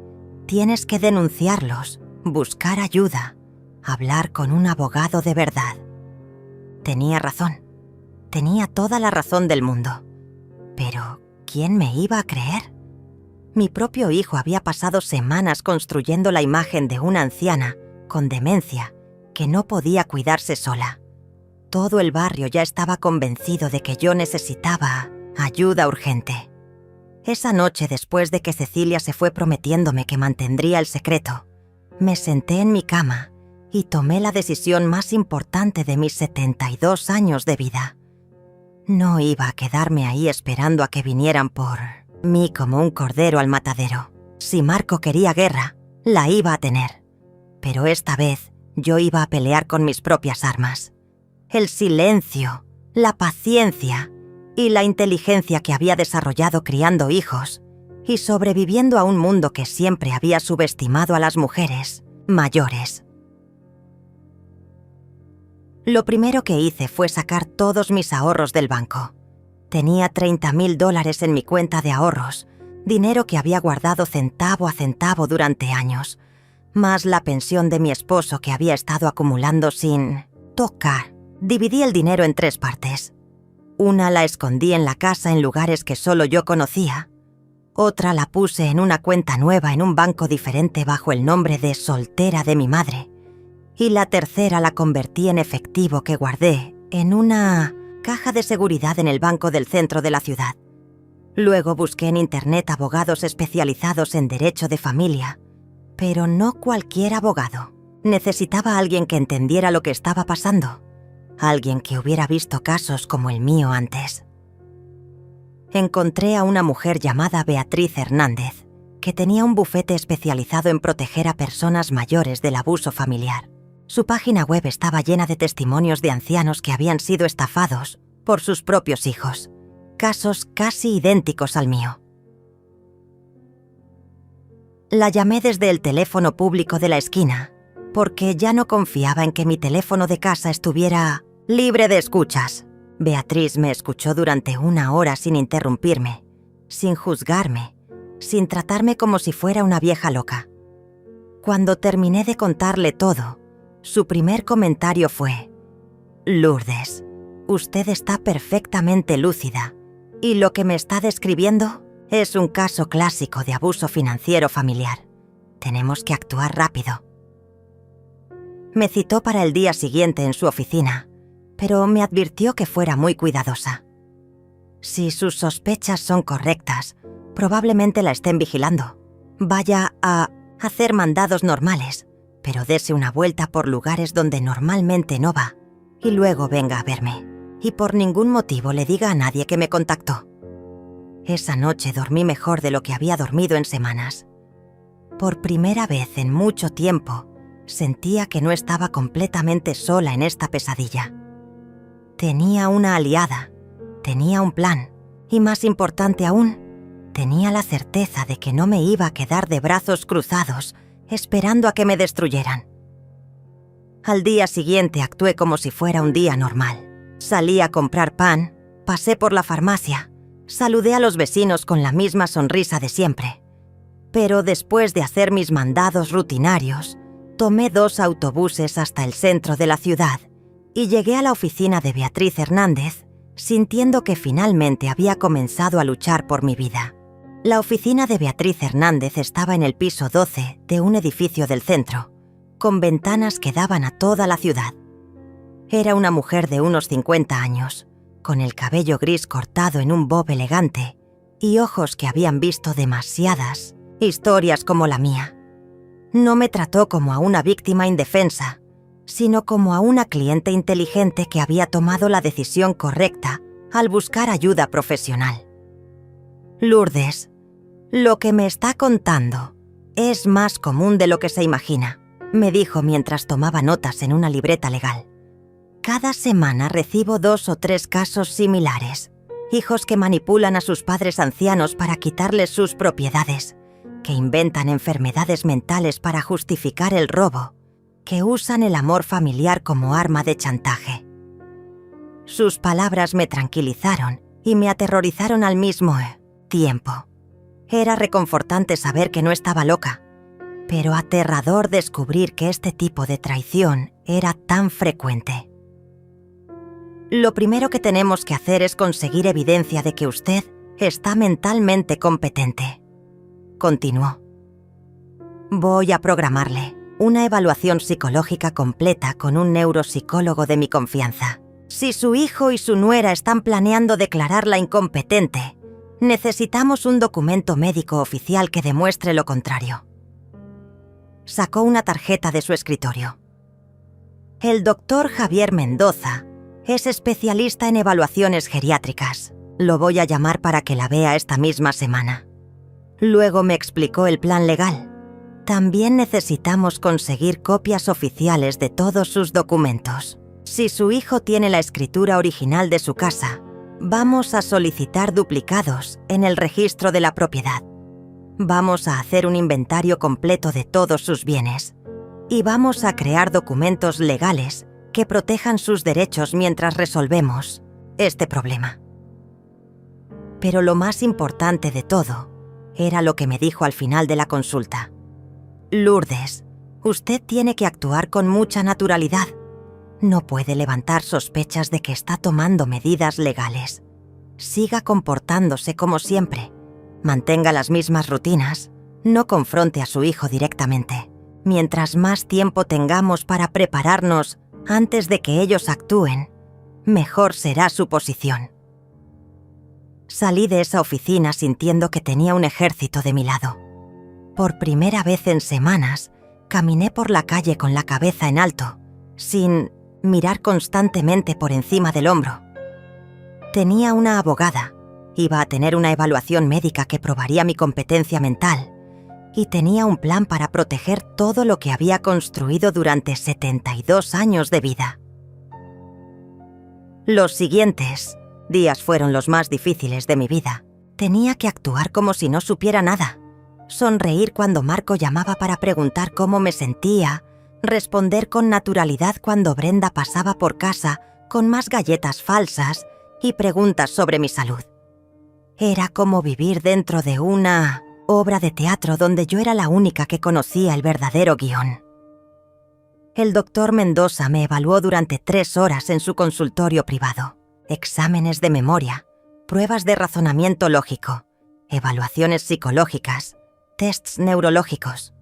Tienes que denunciarlos, buscar ayuda, hablar con un abogado de verdad». Tenía razón. Tenía toda la razón del mundo. Pero, ¿quién me iba a creer? Mi propio hijo había pasado semanas construyendo la imagen de una anciana con demencia que no podía cuidarse sola. Todo el barrio ya estaba convencido de que yo necesitaba ayuda urgente. Esa noche, después de que Cecilia se fue prometiéndome que mantendría el secreto, me senté en mi cama y tomé la decisión más importante de mis 72 años de vida. No iba a quedarme ahí esperando a que vinieran por mí como un cordero al matadero. Si Marco quería guerra, la iba a tener. Pero esta vez yo iba a pelear con mis propias armas. El silencio, la paciencia y la inteligencia que había desarrollado criando hijos y sobreviviendo a un mundo que siempre había subestimado a las mujeres mayores. Lo primero que hice fue sacar todos mis ahorros del banco. Tenía $30,000 en mi cuenta de ahorros, dinero que había guardado centavo a centavo durante años, más la pensión de mi esposo que había estado acumulando sin tocar. Dividí el dinero en 3 partes. Una la escondí en la casa en lugares que solo yo conocía. Otra la puse en una cuenta nueva en un banco diferente bajo el nombre de soltera de mi madre. Y la tercera la convertí en efectivo que guardé en una caja de seguridad en el banco del centro de la ciudad. Luego busqué en internet abogados especializados en derecho de familia, pero no cualquier abogado. Necesitaba a alguien que entendiera lo que estaba pasando, alguien que hubiera visto casos como el mío antes. Encontré a una mujer llamada Beatriz Hernández, que tenía un bufete especializado en proteger a personas mayores del abuso familiar. Su página web estaba llena de testimonios de ancianos que habían sido estafados por sus propios hijos, casos casi idénticos al mío. La llamé desde el teléfono público de la esquina, porque ya no confiaba en que mi teléfono de casa estuviera libre de escuchas. Beatriz me escuchó durante 1 hora sin interrumpirme, sin juzgarme, sin tratarme como si fuera una vieja loca. Cuando terminé de contarle todo, su primer comentario fue: «Lourdes, usted está perfectamente lúcida y lo que me está describiendo es un caso clásico de abuso financiero familiar. Tenemos que actuar rápido». Me citó para el día siguiente en su oficina, pero me advirtió que fuera muy cuidadosa. Si sus sospechas son correctas, probablemente la estén vigilando. Vaya a hacer mandados normales, pero dese una vuelta por lugares donde normalmente no va y luego venga a verme. Y por ningún motivo le diga a nadie que me contactó. Esa noche dormí mejor de lo que había dormido en semanas. Por primera vez en mucho tiempo, sentía que no estaba completamente sola en esta pesadilla. Tenía una aliada, tenía un plan y, más importante aún, tenía la certeza de que no me iba a quedar de brazos cruzados esperando a que me destruyeran. Al día siguiente actué como si fuera un día normal. Salí a comprar pan, pasé por la farmacia, saludé a los vecinos con la misma sonrisa de siempre. Pero después de hacer mis mandados rutinarios, tomé 2 autobuses hasta el centro de la ciudad y llegué a la oficina de Beatriz Hernández, sintiendo que finalmente había comenzado a luchar por mi vida. La oficina de Beatriz Hernández estaba en el piso 12 de un edificio del centro, con ventanas que daban a toda la ciudad. Era una mujer de unos 50 años, con el cabello gris cortado en un bob elegante y ojos que habían visto demasiadas historias como la mía. No me trató como a una víctima indefensa, sino como a una cliente inteligente que había tomado la decisión correcta al buscar ayuda profesional. «Lourdes, lo que me está contando es más común de lo que se imagina», me dijo mientras tomaba notas en una libreta legal. «Cada semana recibo 2 o 3 casos similares. Hijos que manipulan a sus padres ancianos para quitarles sus propiedades, que inventan enfermedades mentales para justificar el robo, que usan el amor familiar como arma de chantaje». Sus palabras me tranquilizaron y me aterrorizaron al mismo tiempo. Era reconfortante saber que no estaba loca, pero aterrador descubrir que este tipo de traición era tan frecuente. «Lo primero que tenemos que hacer es conseguir evidencia de que usted está mentalmente competente», continuó. «Voy a programarle una evaluación psicológica completa con un neuropsicólogo de mi confianza. Si su hijo y su nuera están planeando declararla incompetente, necesitamos un documento médico oficial que demuestre lo contrario». Sacó una tarjeta de su escritorio. «El doctor Javier Mendoza Es especialista en evaluaciones geriátricas. Lo voy a llamar para que la vea esta misma semana. Luego me explicó el plan legal. También necesitamos conseguir copias oficiales de todos sus documentos. Si su hijo tiene la escritura original de su casa, vamos a solicitar duplicados en el registro de la propiedad. Vamos a hacer un inventario completo de todos sus bienes. Y vamos a crear documentos legales que protejan sus derechos mientras resolvemos este problema. Pero lo más importante de todo era lo que me dijo al final de la consulta. Lourdes, usted tiene que actuar con mucha naturalidad. No puede levantar sospechas de que está tomando medidas legales. Siga comportándose como siempre. Mantenga las mismas rutinas. No confronte a su hijo directamente. Mientras más tiempo tengamos para prepararnos antes de que ellos actúen, mejor será su posición. Salí de esa oficina sintiendo que tenía un ejército de mi lado. Por primera vez en semanas, caminé por la calle con la cabeza en alto, sin mirar constantemente por encima del hombro. Tenía una abogada, iba a tener una evaluación médica que probaría mi competencia mental, y tenía un plan para proteger todo lo que había construido durante 72 años de vida. Los siguientes días fueron los más difíciles de mi vida. Tenía que actuar como si no supiera nada. Sonreír cuando Marco llamaba para preguntar cómo me sentía, responder con naturalidad cuando Brenda pasaba por casa con más galletas falsas y preguntas sobre mi salud. Era como vivir dentro de una obra de teatro donde yo era la única que conocía el verdadero guión. El doctor Mendoza me evaluó durante 3 horas en su consultorio privado. Exámenes de memoria, pruebas de razonamiento lógico, evaluaciones psicológicas, tests neurológicos.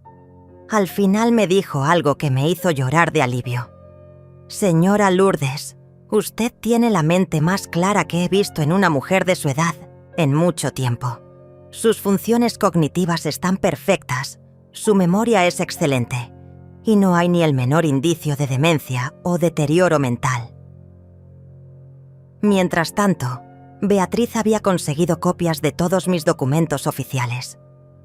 Al final me dijo algo que me hizo llorar de alivio. Señora Lourdes, usted tiene la mente más clara que he visto en una mujer de su edad en mucho tiempo. Sus funciones cognitivas están perfectas, su memoria es excelente y no hay ni el menor indicio de demencia o deterioro mental. Mientras tanto, Beatriz había conseguido copias de todos mis documentos oficiales.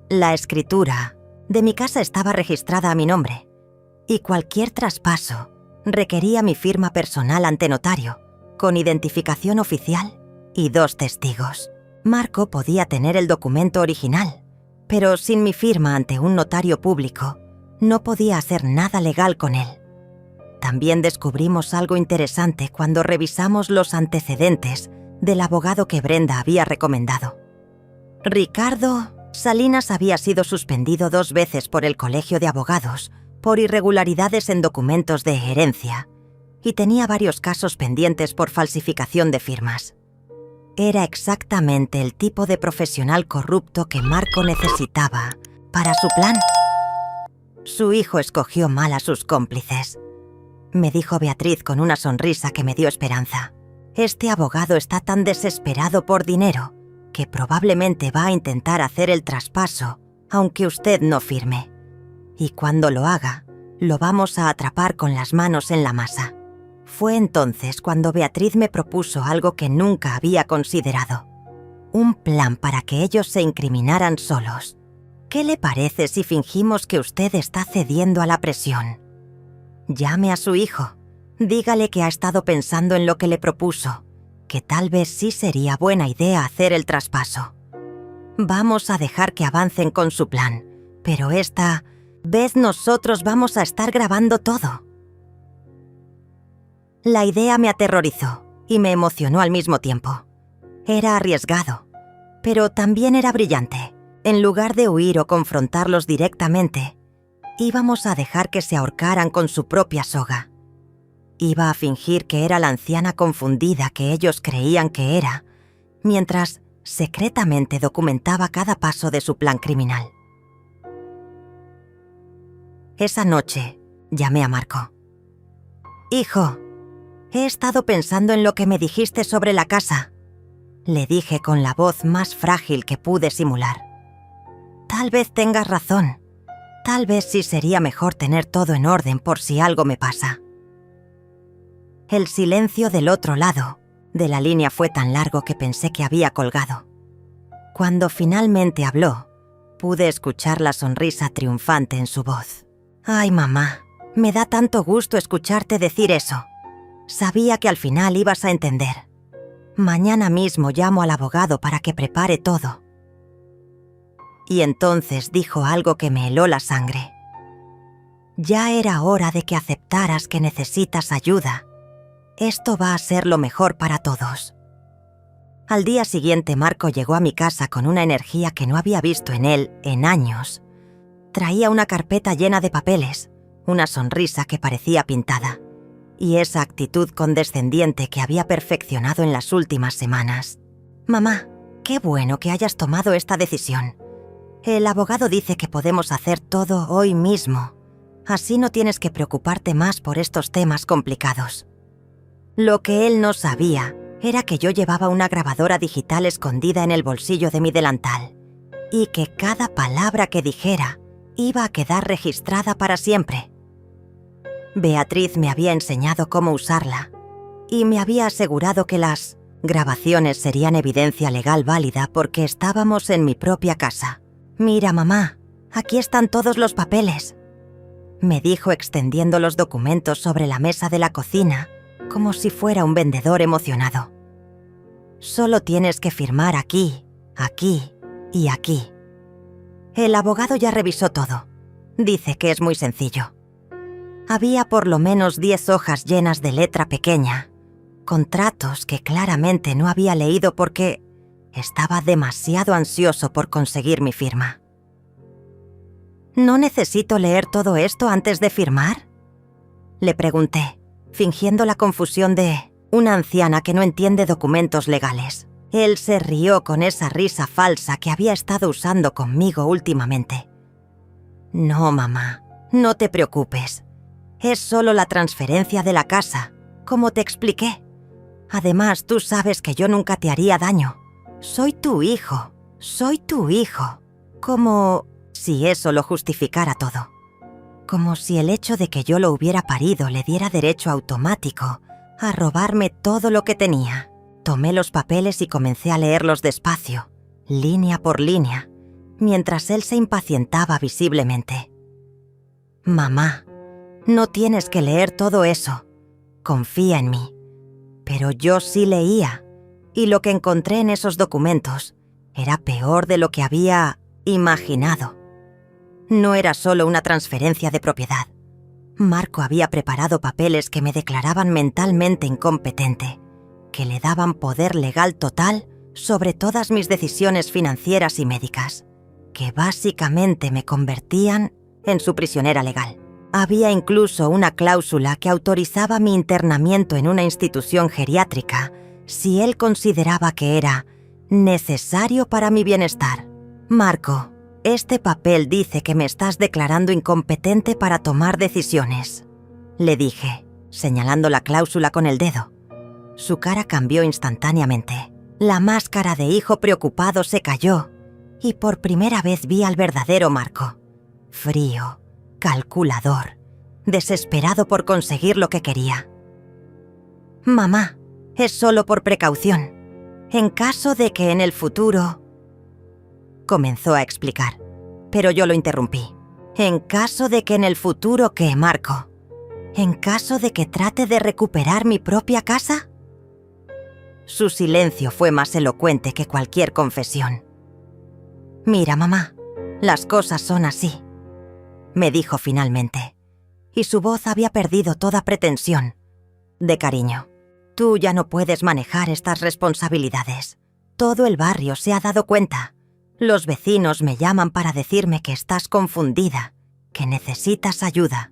La escritura de mi casa estaba registrada a mi nombre y cualquier traspaso requería mi firma personal ante notario, con identificación oficial y 2 testigos. Marco podía tener el documento original, pero sin mi firma ante un notario público, no podía hacer nada legal con él. También descubrimos algo interesante cuando revisamos los antecedentes del abogado que Brenda había recomendado. Ricardo Salinas había sido suspendido 2 veces por el Colegio de Abogados por irregularidades en documentos de herencia y tenía varios casos pendientes por falsificación de firmas. Era exactamente el tipo de profesional corrupto que Marco necesitaba para su plan. Su hijo escogió mal a sus cómplices, me dijo Beatriz con una sonrisa que me dio esperanza. Este abogado está tan desesperado por dinero que probablemente va a intentar hacer el traspaso, aunque usted no firme. Y cuando lo haga, lo vamos a atrapar con las manos en la masa. Fue entonces cuando Beatriz me propuso algo que nunca había considerado. Un plan para que ellos se incriminaran solos. ¿Qué le parece si fingimos que usted está cediendo a la presión? Llame a su hijo. Dígale que ha estado pensando en lo que le propuso, que tal vez sí sería buena idea hacer el traspaso. Vamos a dejar que avancen con su plan, pero esta vez nosotros vamos a estar grabando todo. La idea me aterrorizó y me emocionó al mismo tiempo. Era arriesgado, pero también era brillante. En lugar de huir o confrontarlos directamente, íbamos a dejar que se ahorcaran con su propia soga. Iba a fingir que era la anciana confundida que ellos creían que era, mientras secretamente documentaba cada paso de su plan criminal. Esa noche, llamé a Marco. «Hijo, he estado pensando en lo que me dijiste sobre la casa», le dije con la voz más frágil que pude simular. «Tal vez tengas razón. Tal vez sí sería mejor tener todo en orden por si algo me pasa». El silencio del otro lado de la línea fue tan largo que pensé que había colgado. Cuando finalmente habló, pude escuchar la sonrisa triunfante en su voz. «Ay, mamá, me da tanto gusto escucharte decir eso. Sabía que al final ibas a entender. Mañana mismo llamo al abogado para que prepare todo». Y entonces dijo algo que me heló la sangre. «Ya era hora de que aceptaras que necesitas ayuda. Esto va a ser lo mejor para todos». Al día siguiente, Marco llegó a mi casa con una energía que no había visto en él en años. Traía una carpeta llena de papeles, una sonrisa que parecía pintada, y esa actitud condescendiente que había perfeccionado en las últimas semanas. «Mamá, qué bueno que hayas tomado esta decisión. El abogado dice que podemos hacer todo hoy mismo. Así no tienes que preocuparte más por estos temas complicados». Lo que él no sabía era que yo llevaba una grabadora digital escondida en el bolsillo de mi delantal y que cada palabra que dijera iba a quedar registrada para siempre. Beatriz me había enseñado cómo usarla y me había asegurado que las grabaciones serían evidencia legal válida porque estábamos en mi propia casa. «Mira, mamá, aquí están todos los papeles», me dijo extendiendo los documentos sobre la mesa de la cocina como si fuera un vendedor emocionado. «Solo tienes que firmar aquí, aquí y aquí». El abogado ya revisó todo. Dice que es muy sencillo. Había por lo menos 10 hojas llenas de letra pequeña, contratos que claramente no había leído porque estaba demasiado ansioso por conseguir mi firma. «¿No necesito leer todo esto antes de firmar?», le pregunté, fingiendo la confusión de una anciana que no entiende documentos legales. Él se rió con esa risa falsa que había estado usando conmigo últimamente. «No, mamá, no te preocupes. Es solo la transferencia de la casa, como te expliqué. Además, tú sabes que yo nunca te haría daño. Soy tu hijo, soy tu hijo». Como si eso lo justificara todo. Como si el hecho de que yo lo hubiera parido le diera derecho automático a robarme todo lo que tenía. Tomé los papeles y comencé a leerlos despacio, línea por línea, mientras él se impacientaba visiblemente. «Mamá, no tienes que leer todo eso. Confía en mí». Pero yo sí leía, y lo que encontré en esos documentos era peor de lo que había imaginado. No era solo una transferencia de propiedad. Marco había preparado papeles que me declaraban mentalmente incompetente, que le daban poder legal total sobre todas mis decisiones financieras y médicas, que básicamente me convertían en su prisionera legal. Había incluso una cláusula que autorizaba mi internamiento en una institución geriátrica si él consideraba que era necesario para mi bienestar. «Marco, este papel dice que me estás declarando incompetente para tomar decisiones», le dije, señalando la cláusula con el dedo. Su cara cambió instantáneamente. La máscara de hijo preocupado se cayó y por primera vez vi al verdadero Marco. Frío, calculador, desesperado por conseguir lo que quería. «Mamá, es solo por precaución. En caso de que en el futuro…», comenzó a explicar, pero yo lo interrumpí. «¿En caso de que en el futuro qué, Marco? ¿En caso de que trate de recuperar mi propia casa?». Su silencio fue más elocuente que cualquier confesión. «Mira, mamá, las cosas son así», me dijo finalmente, y su voz había perdido toda pretensión de cariño. «Tú ya no puedes manejar estas responsabilidades. Todo el barrio se ha dado cuenta. Los vecinos me llaman para decirme que estás confundida, que necesitas ayuda.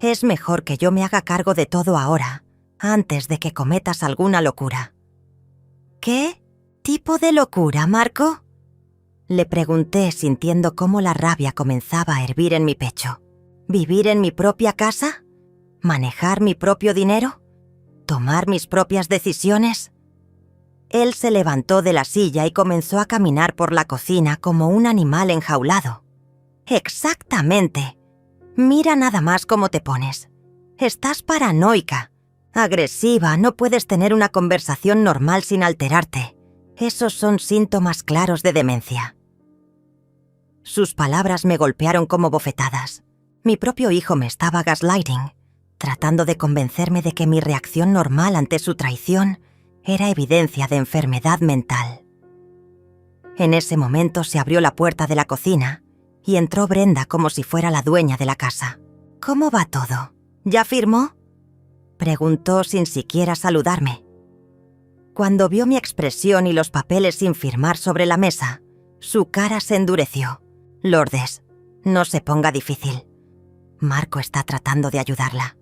Es mejor que yo me haga cargo de todo ahora, antes de que cometas alguna locura». «¿Qué tipo de locura, Marco?», le pregunté sintiendo cómo la rabia comenzaba a hervir en mi pecho. ¿Vivir en mi propia casa? ¿Manejar mi propio dinero? ¿Tomar mis propias decisiones? Él se levantó de la silla y comenzó a caminar por la cocina como un animal enjaulado. «Exactamente. Mira nada más cómo te pones. Estás paranoica. Agresiva, no puedes tener una conversación normal sin alterarte. Esos son síntomas claros de demencia. Sus palabras me golpearon como bofetadas. Mi propio hijo me estaba gaslighting, tratando de convencerme de que mi reacción normal ante su traición era evidencia de enfermedad mental. En ese momento se abrió la puerta de la cocina y entró Brenda como si fuera la dueña de la casa. «¿Cómo va todo? ¿Ya firmó?», preguntó sin siquiera saludarme. Cuando vio mi expresión y los papeles sin firmar sobre la mesa, su cara se endureció. «Lourdes, no se ponga difícil. Marco está tratando de ayudarla».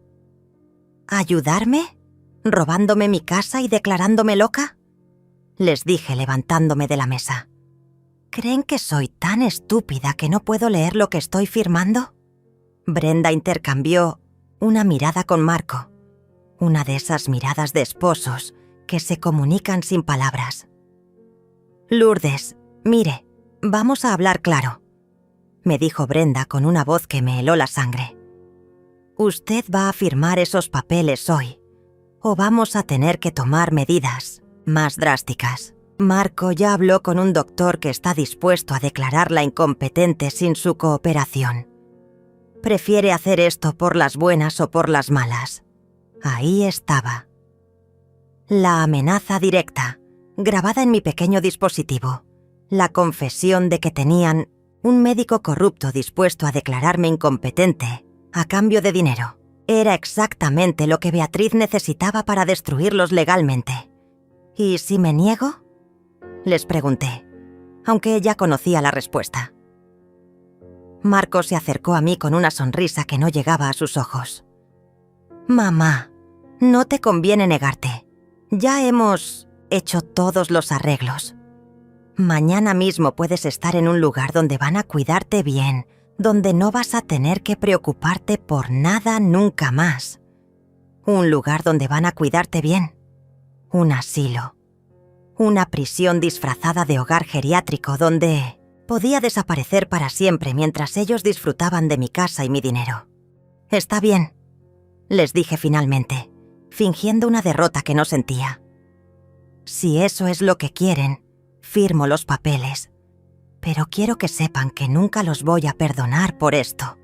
«¿Ayudarme? ¿Robándome mi casa y declarándome loca?», les dije levantándome de la mesa. «¿Creen que soy tan estúpida que no puedo leer lo que estoy firmando?». Brenda intercambió una mirada con Marco, una de esas miradas de esposos que se comunican sin palabras. «Lourdes, mire, vamos a hablar claro», me dijo Brenda con una voz que me heló la sangre. «Usted va a firmar esos papeles hoy, o vamos a tener que tomar medidas más drásticas. Marco ya habló con un doctor que está dispuesto a declararla incompetente sin su cooperación. Prefiere hacer esto por las buenas o por las malas». Ahí estaba. La amenaza directa, grabada en mi pequeño dispositivo. La confesión de que tenían un médico corrupto dispuesto a declararme incompetente a cambio de dinero. Era exactamente lo que Beatriz necesitaba para destruirlos legalmente. ¿Y si me niego?, les pregunté, aunque ya conocía la respuesta. Marco se acercó a mí con una sonrisa que no llegaba a sus ojos. «Mamá, no te conviene negarte. Ya hemos hecho todos los arreglos. Mañana mismo puedes estar en un lugar donde van a cuidarte bien, donde no vas a tener que preocuparte por nada nunca más. Un lugar donde van a cuidarte bien. Un asilo. Una prisión disfrazada de hogar geriátrico donde podía desaparecer para siempre mientras ellos disfrutaban de mi casa y mi dinero». «Está bien», les dije finalmente, fingiendo una derrota que no sentía. «Si eso es lo que quieren, firmo los papeles, pero quiero que sepan que nunca los voy a perdonar por esto».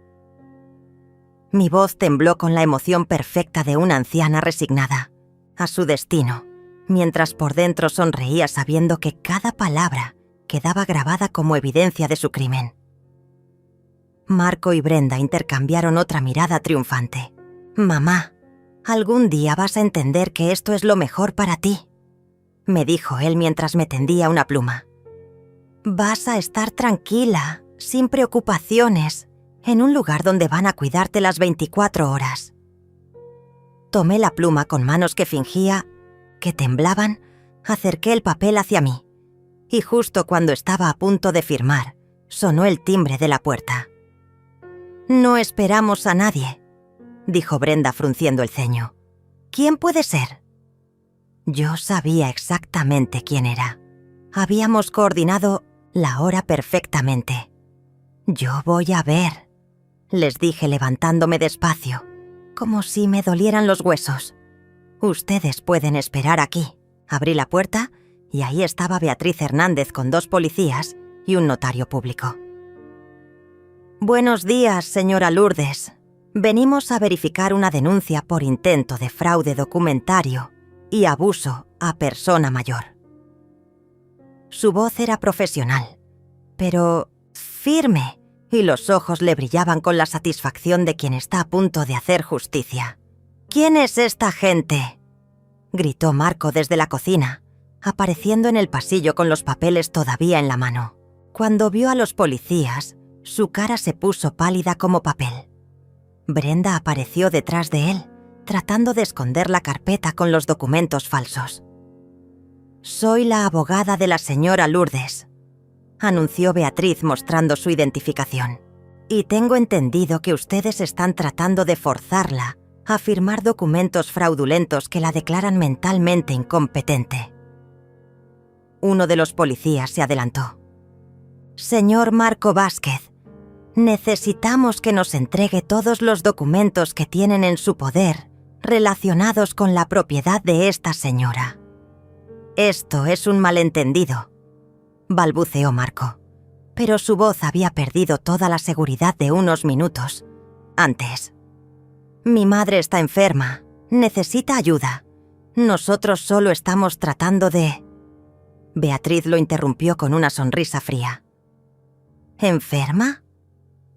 Mi voz tembló con la emoción perfecta de una anciana resignada a su destino, mientras por dentro sonreía sabiendo que cada palabra quedaba grabada como evidencia de su crimen. Marco y Brenda intercambiaron otra mirada triunfante. «Mamá, algún día vas a entender que esto es lo mejor para ti», me dijo él mientras me tendía una pluma. «Vas a estar tranquila, sin preocupaciones, en un lugar donde van a cuidarte las 24 horas». Tomé la pluma con manos que fingía que temblaban, acerqué el papel hacia mí, y justo cuando estaba a punto de firmar, sonó el timbre de la puerta. «No esperamos a nadie», dijo Brenda frunciendo el ceño. «¿Quién puede ser?». Yo sabía exactamente quién era. Habíamos coordinado la hora perfectamente. «Yo voy a ver», les dije levantándome despacio, como si me dolieran los huesos. «Ustedes pueden esperar aquí». Abrí la puerta y ahí estaba Beatriz Hernández con 2 policías y un notario público. «Buenos días, señora Lourdes. Venimos a verificar una denuncia por intento de fraude documentario y abuso a persona mayor». Su voz era profesional, pero firme, y los ojos le brillaban con la satisfacción de quien está a punto de hacer justicia. «¿Quién es esta gente?», gritó Marco desde la cocina, apareciendo en el pasillo con los papeles todavía en la mano. Cuando vio a los policías, su cara se puso pálida como papel. Brenda apareció detrás de él, tratando de esconder la carpeta con los documentos falsos. «Soy la abogada de la señora Lourdes», anunció Beatriz mostrando su identificación. «Y tengo entendido que ustedes están tratando de forzarla a firmar documentos fraudulentos que la declaran mentalmente incompetente». Uno de los policías se adelantó. «Señor Marco Vázquez, necesitamos que nos entregue todos los documentos que tienen en su poder relacionados con la propiedad de esta señora. Esto es un malentendido, balbuceó Marco, pero su voz había perdido toda la seguridad de unos minutos antes. Mi madre está enferma, necesita ayuda. Nosotros solo estamos tratando de... Beatriz lo interrumpió con una sonrisa fría. ¿Enferma?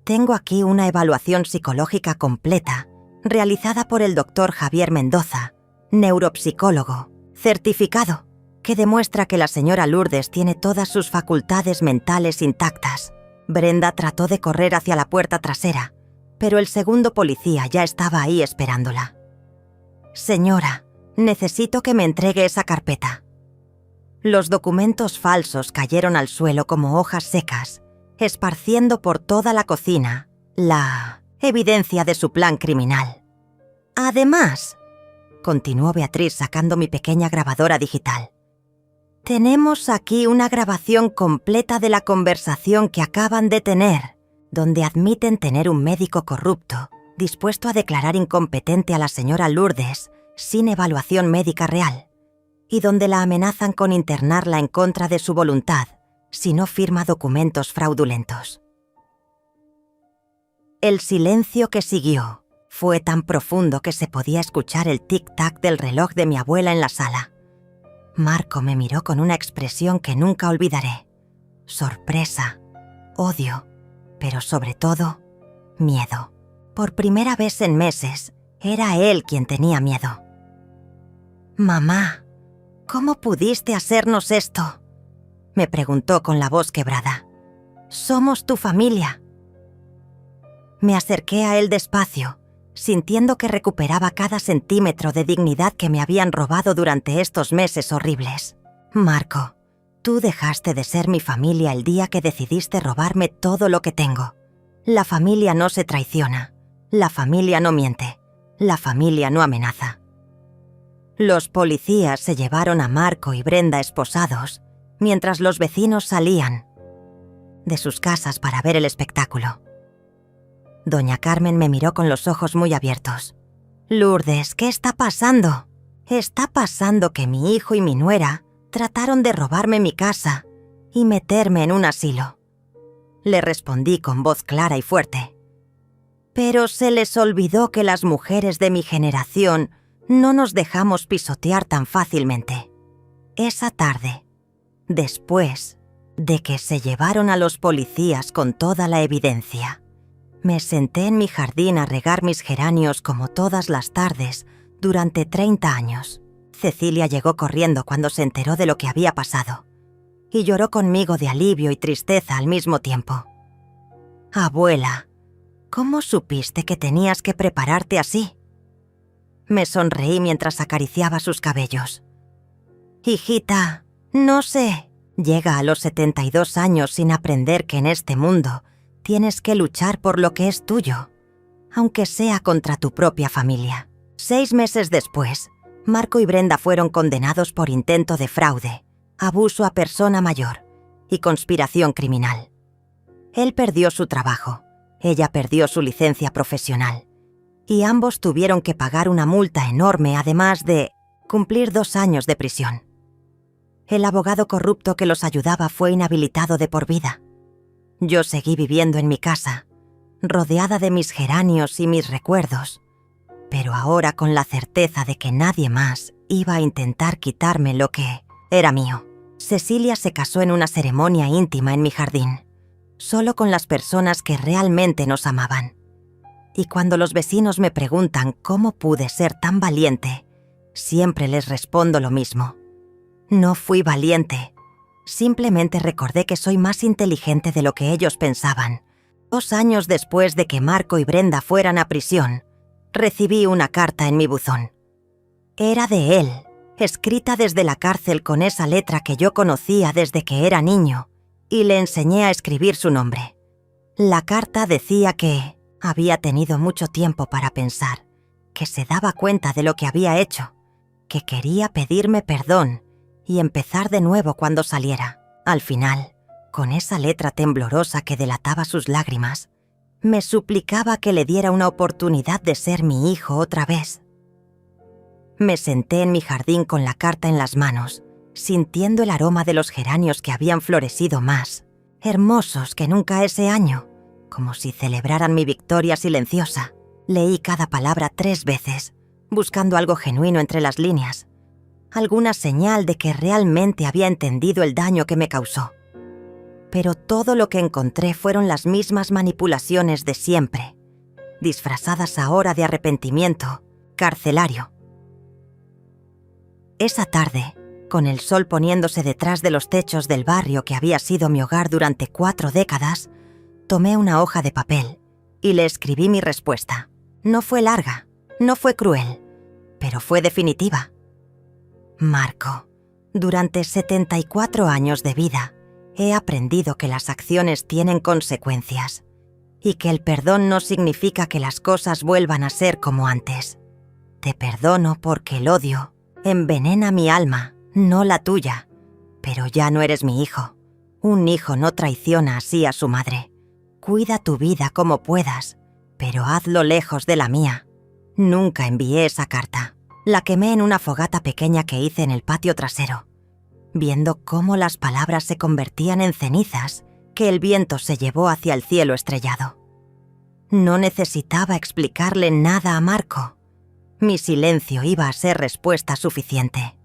Tengo aquí una evaluación psicológica completa, realizada por el doctor Javier Mendoza, neuropsicólogo, certificado, que demuestra que la señora Lourdes tiene todas sus facultades mentales intactas. Brenda trató de correr hacia la puerta trasera, pero el segundo policía ya estaba ahí esperándola. Señora, necesito que me entregue esa carpeta. Los documentos falsos cayeron al suelo como hojas secas, esparciendo por toda la cocina la evidencia de su plan criminal. Además, continuó Beatriz sacando mi pequeña grabadora digital, tenemos aquí una grabación completa de la conversación que acaban de tener, donde admiten tener un médico corrupto, dispuesto a declarar incompetente a la señora Lourdes sin evaluación médica real, y donde la amenazan con internarla en contra de su voluntad si no firma documentos fraudulentos. El silencio que siguió fue tan profundo que se podía escuchar el tic-tac del reloj de mi abuela en la sala. Marco me miró con una expresión que nunca olvidaré. Sorpresa, odio, pero sobre todo, miedo. Por primera vez en meses, era él quien tenía miedo. «Mamá, ¿cómo pudiste hacernos esto?», me preguntó con la voz quebrada. «Somos tu familia». Me acerqué a él despacio, sintiendo que recuperaba cada centímetro de dignidad que me habían robado durante estos meses horribles. «Marco, tú dejaste de ser mi familia el día que decidiste robarme todo lo que tengo. La familia no se traiciona, la familia no miente, la familia no amenaza». Los policías se llevaron a Marco y Brenda esposados, mientras los vecinos salían de sus casas para ver el espectáculo. Doña Carmen me miró con los ojos muy abiertos. «Lourdes, ¿qué está pasando?» «Está pasando que mi hijo y mi nuera trataron de robarme mi casa y meterme en un asilo», le respondí con voz clara y fuerte. «Pero se les olvidó que las mujeres de mi generación no nos dejamos pisotear tan fácilmente. Esa tarde, después de que se llevaron a los policías con toda la evidencia, me senté en mi jardín a regar mis geranios como todas las tardes durante 30 años. Cecilia llegó corriendo cuando se enteró de lo que había pasado y lloró conmigo de alivio y tristeza al mismo tiempo. «Abuela, ¿cómo supiste que tenías que prepararte así?». Me sonreí mientras acariciaba sus cabellos. «Hijita, no sé. Llega a los 72 años sin aprender que en este mundo tienes que luchar por lo que es tuyo, aunque sea contra tu propia familia». 6 meses después, Marco y Brenda fueron condenados por intento de fraude, abuso a persona mayor y conspiración criminal. Él perdió su trabajo, ella perdió su licencia profesional, y ambos tuvieron que pagar una multa enorme, además de cumplir 2 años de prisión. El abogado corrupto que los ayudaba fue inhabilitado de por vida. Yo seguí viviendo en mi casa, rodeada de mis geranios y mis recuerdos, pero ahora con la certeza de que nadie más iba a intentar quitarme lo que era mío. Cecilia se casó en una ceremonia íntima en mi jardín, solo con las personas que realmente nos amaban. Y cuando los vecinos me preguntan cómo pude ser tan valiente, siempre les respondo lo mismo. No fui valiente. Simplemente recordé que soy más inteligente de lo que ellos pensaban. 2 años después de que Marco y Brenda fueran a prisión, recibí una carta en mi buzón. Era de él, escrita desde la cárcel con esa letra que yo conocía desde que era niño, y le enseñé a escribir su nombre. La carta decía que había tenido mucho tiempo para pensar, que se daba cuenta de lo que había hecho, que quería pedirme perdón y empezar de nuevo cuando saliera. Al final, con esa letra temblorosa que delataba sus lágrimas, me suplicaba que le diera una oportunidad de ser mi hijo otra vez. Me senté en mi jardín con la carta en las manos, sintiendo el aroma de los geranios que habían florecido más, hermosos que nunca ese año, como si celebraran mi victoria silenciosa. Leí cada palabra 3 veces, buscando algo genuino entre las líneas, alguna señal de que realmente había entendido el daño que me causó. Pero todo lo que encontré fueron las mismas manipulaciones de siempre, disfrazadas ahora de arrepentimiento carcelario. Esa tarde, con el sol poniéndose detrás de los techos del barrio que había sido mi hogar durante 4 décadas, tomé una hoja de papel y le escribí mi respuesta. No fue larga, no fue cruel, pero fue definitiva. Marco, durante 74 años de vida, he aprendido que las acciones tienen consecuencias y que el perdón no significa que las cosas vuelvan a ser como antes. Te perdono porque el odio envenena mi alma, no la tuya, pero ya no eres mi hijo. Un hijo no traiciona así a su madre. Cuida tu vida como puedas, pero hazlo lejos de la mía. Nunca envié esa carta. La quemé en una fogata pequeña que hice en el patio trasero, viendo cómo las palabras se convertían en cenizas que el viento se llevó hacia el cielo estrellado. No necesitaba explicarle nada a Marco. Mi silencio iba a ser respuesta suficiente.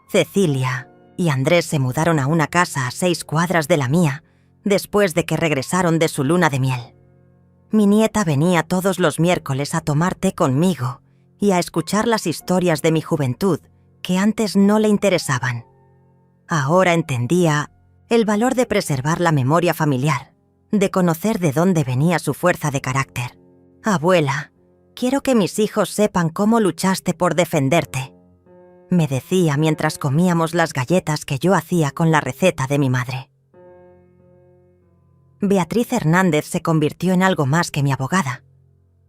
Cecilia y Andrés se mudaron a una casa a 6 cuadras de la mía después de que regresaron de su luna de miel. Mi nieta venía todos los miércoles a tomar té conmigo y a escuchar las historias de mi juventud que antes no le interesaban. Ahora entendía el valor de preservar la memoria familiar, de conocer de dónde venía su fuerza de carácter. Abuela, quiero que mis hijos sepan cómo luchaste por defenderte, me decía mientras comíamos las galletas que yo hacía con la receta de mi madre. Beatriz Hernández se convirtió en algo más que mi abogada.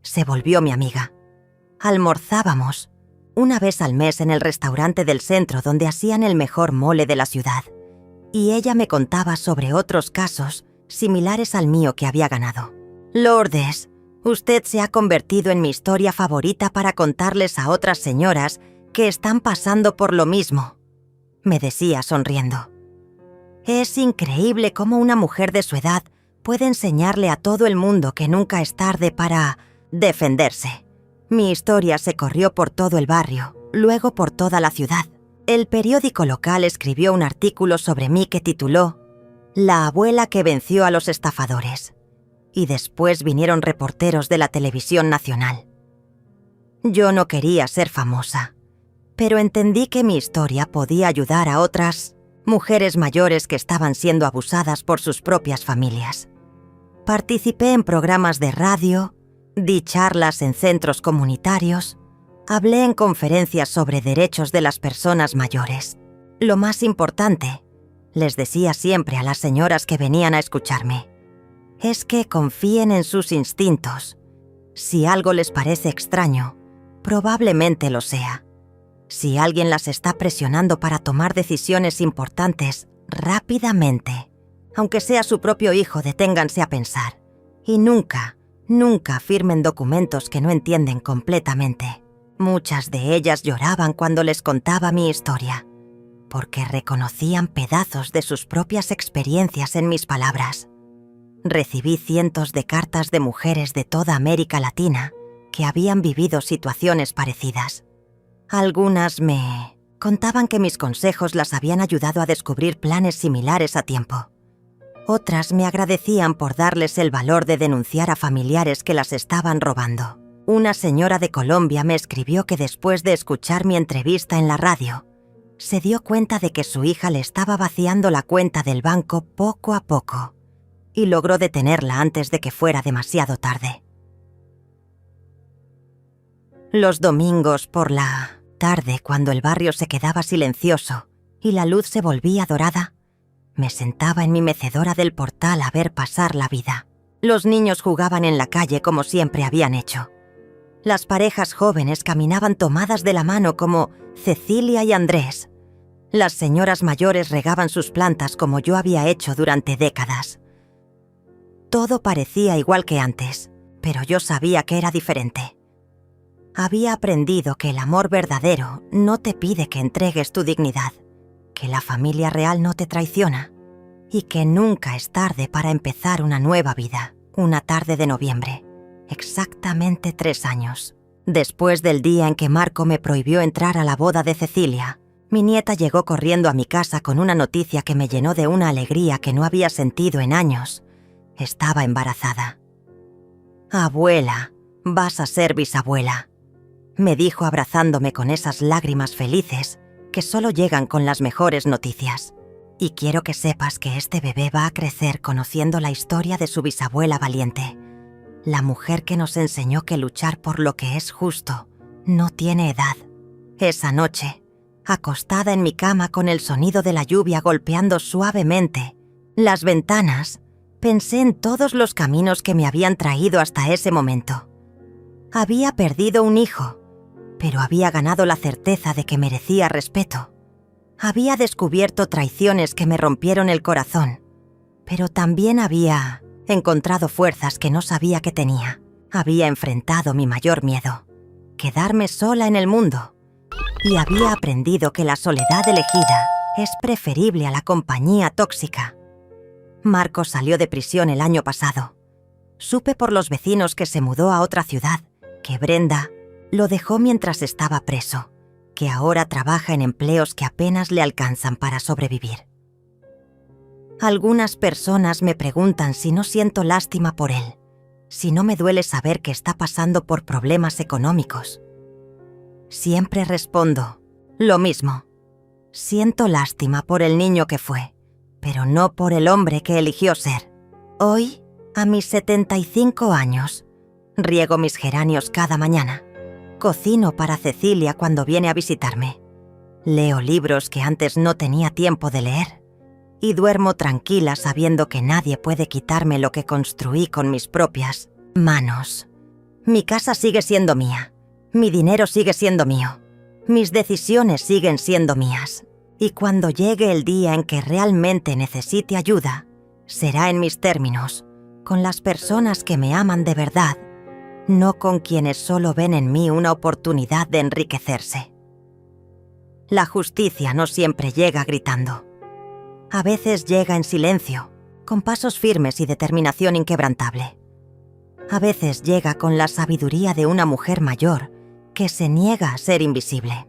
Se volvió mi amiga. Almorzábamos una vez al mes en el restaurante del centro donde hacían el mejor mole de la ciudad, y ella me contaba sobre otros casos similares al mío que había ganado. Lourdes, usted se ha convertido en mi historia favorita para contarles a otras señoras que están pasando por lo mismo, me decía sonriendo. Es increíble cómo una mujer de su edad puede enseñarle a todo el mundo que nunca es tarde para defenderse. Mi historia se corrió por todo el barrio, luego por toda la ciudad. El periódico local escribió un artículo sobre mí que tituló «La abuela que venció a los estafadores». Y después vinieron reporteros de la televisión nacional. Yo no quería ser famosa, pero entendí que mi historia podía ayudar a otras mujeres mayores que estaban siendo abusadas por sus propias familias. Participé en programas de radio, di charlas en centros comunitarios, hablé en conferencias sobre derechos de las personas mayores. Lo más importante, les decía siempre a las señoras que venían a escucharme, es que confíen en sus instintos. Si algo les parece extraño, probablemente lo sea. Si alguien las está presionando para tomar decisiones importantes rápidamente, aunque sea su propio hijo, deténganse a pensar. Y nunca firmen documentos que no entienden completamente. Muchas de ellas lloraban cuando les contaba mi historia, porque reconocían pedazos de sus propias experiencias en mis palabras. Recibí cientos de cartas de mujeres de toda América Latina que habían vivido situaciones parecidas. Algunas me contaban que mis consejos las habían ayudado a descubrir planes similares a tiempo. Otras me agradecían por darles el valor de denunciar a familiares que las estaban robando. Una señora de Colombia me escribió que después de escuchar mi entrevista en la radio, se dio cuenta de que su hija le estaba vaciando la cuenta del banco poco a poco y logró detenerla antes de que fuera demasiado tarde. Los domingos por la tarde, cuando el barrio se quedaba silencioso y la luz se volvía dorada, me sentaba en mi mecedora del portal a ver pasar la vida. Los niños jugaban en la calle como siempre habían hecho. Las parejas jóvenes caminaban tomadas de la mano como Cecilia y Andrés. Las señoras mayores regaban sus plantas como yo había hecho durante décadas. Todo parecía igual que antes, pero yo sabía que era diferente. Había aprendido que el amor verdadero no te pide que entregues tu dignidad, que la familia real no te traiciona y que nunca es tarde para empezar una nueva vida. Una tarde de noviembre, exactamente 3 años. Después del día en que Marco me prohibió entrar a la boda de Cecilia, mi nieta llegó corriendo a mi casa con una noticia que me llenó de una alegría que no había sentido en años. Estaba embarazada. «Abuela, vas a ser bisabuela», me dijo abrazándome con esas lágrimas felices que solo llegan con las mejores noticias. «Y quiero que sepas que este bebé va a crecer conociendo la historia de su bisabuela valiente, la mujer que nos enseñó que luchar por lo que es justo no tiene edad». Esa noche, acostada en mi cama con el sonido de la lluvia golpeando suavemente las ventanas, pensé en todos los caminos que me habían traído hasta ese momento. Había perdido un hijo, pero había ganado la certeza de que merecía respeto. Había descubierto traiciones que me rompieron el corazón, pero también había encontrado fuerzas que no sabía que tenía. Había enfrentado mi mayor miedo, quedarme sola en el mundo, y había aprendido que la soledad elegida es preferible a la compañía tóxica. Marco salió de prisión el año pasado. Supe por los vecinos que se mudó a otra ciudad, que Brenda lo dejó mientras estaba preso, que ahora trabaja en empleos que apenas le alcanzan para sobrevivir. Algunas personas me preguntan si no siento lástima por él, si no me duele saber que está pasando por problemas económicos. Siempre respondo lo mismo. Siento lástima por el niño que fue, pero no por el hombre que eligió ser. Hoy, a mis 75 años, riego mis geranios cada mañana. Cocino para Cecilia cuando viene a visitarme. Leo libros que antes no tenía tiempo de leer. Y duermo tranquila sabiendo que nadie puede quitarme lo que construí con mis propias manos. Mi casa sigue siendo mía. Mi dinero sigue siendo mío. Mis decisiones siguen siendo mías. Y cuando llegue el día en que realmente necesite ayuda, será en mis términos, con las personas que me aman de verdad, no con quienes solo ven en mí una oportunidad de enriquecerse. La justicia no siempre llega gritando. A veces llega en silencio, con pasos firmes y determinación inquebrantable. A veces llega con la sabiduría de una mujer mayor que se niega a ser invisible.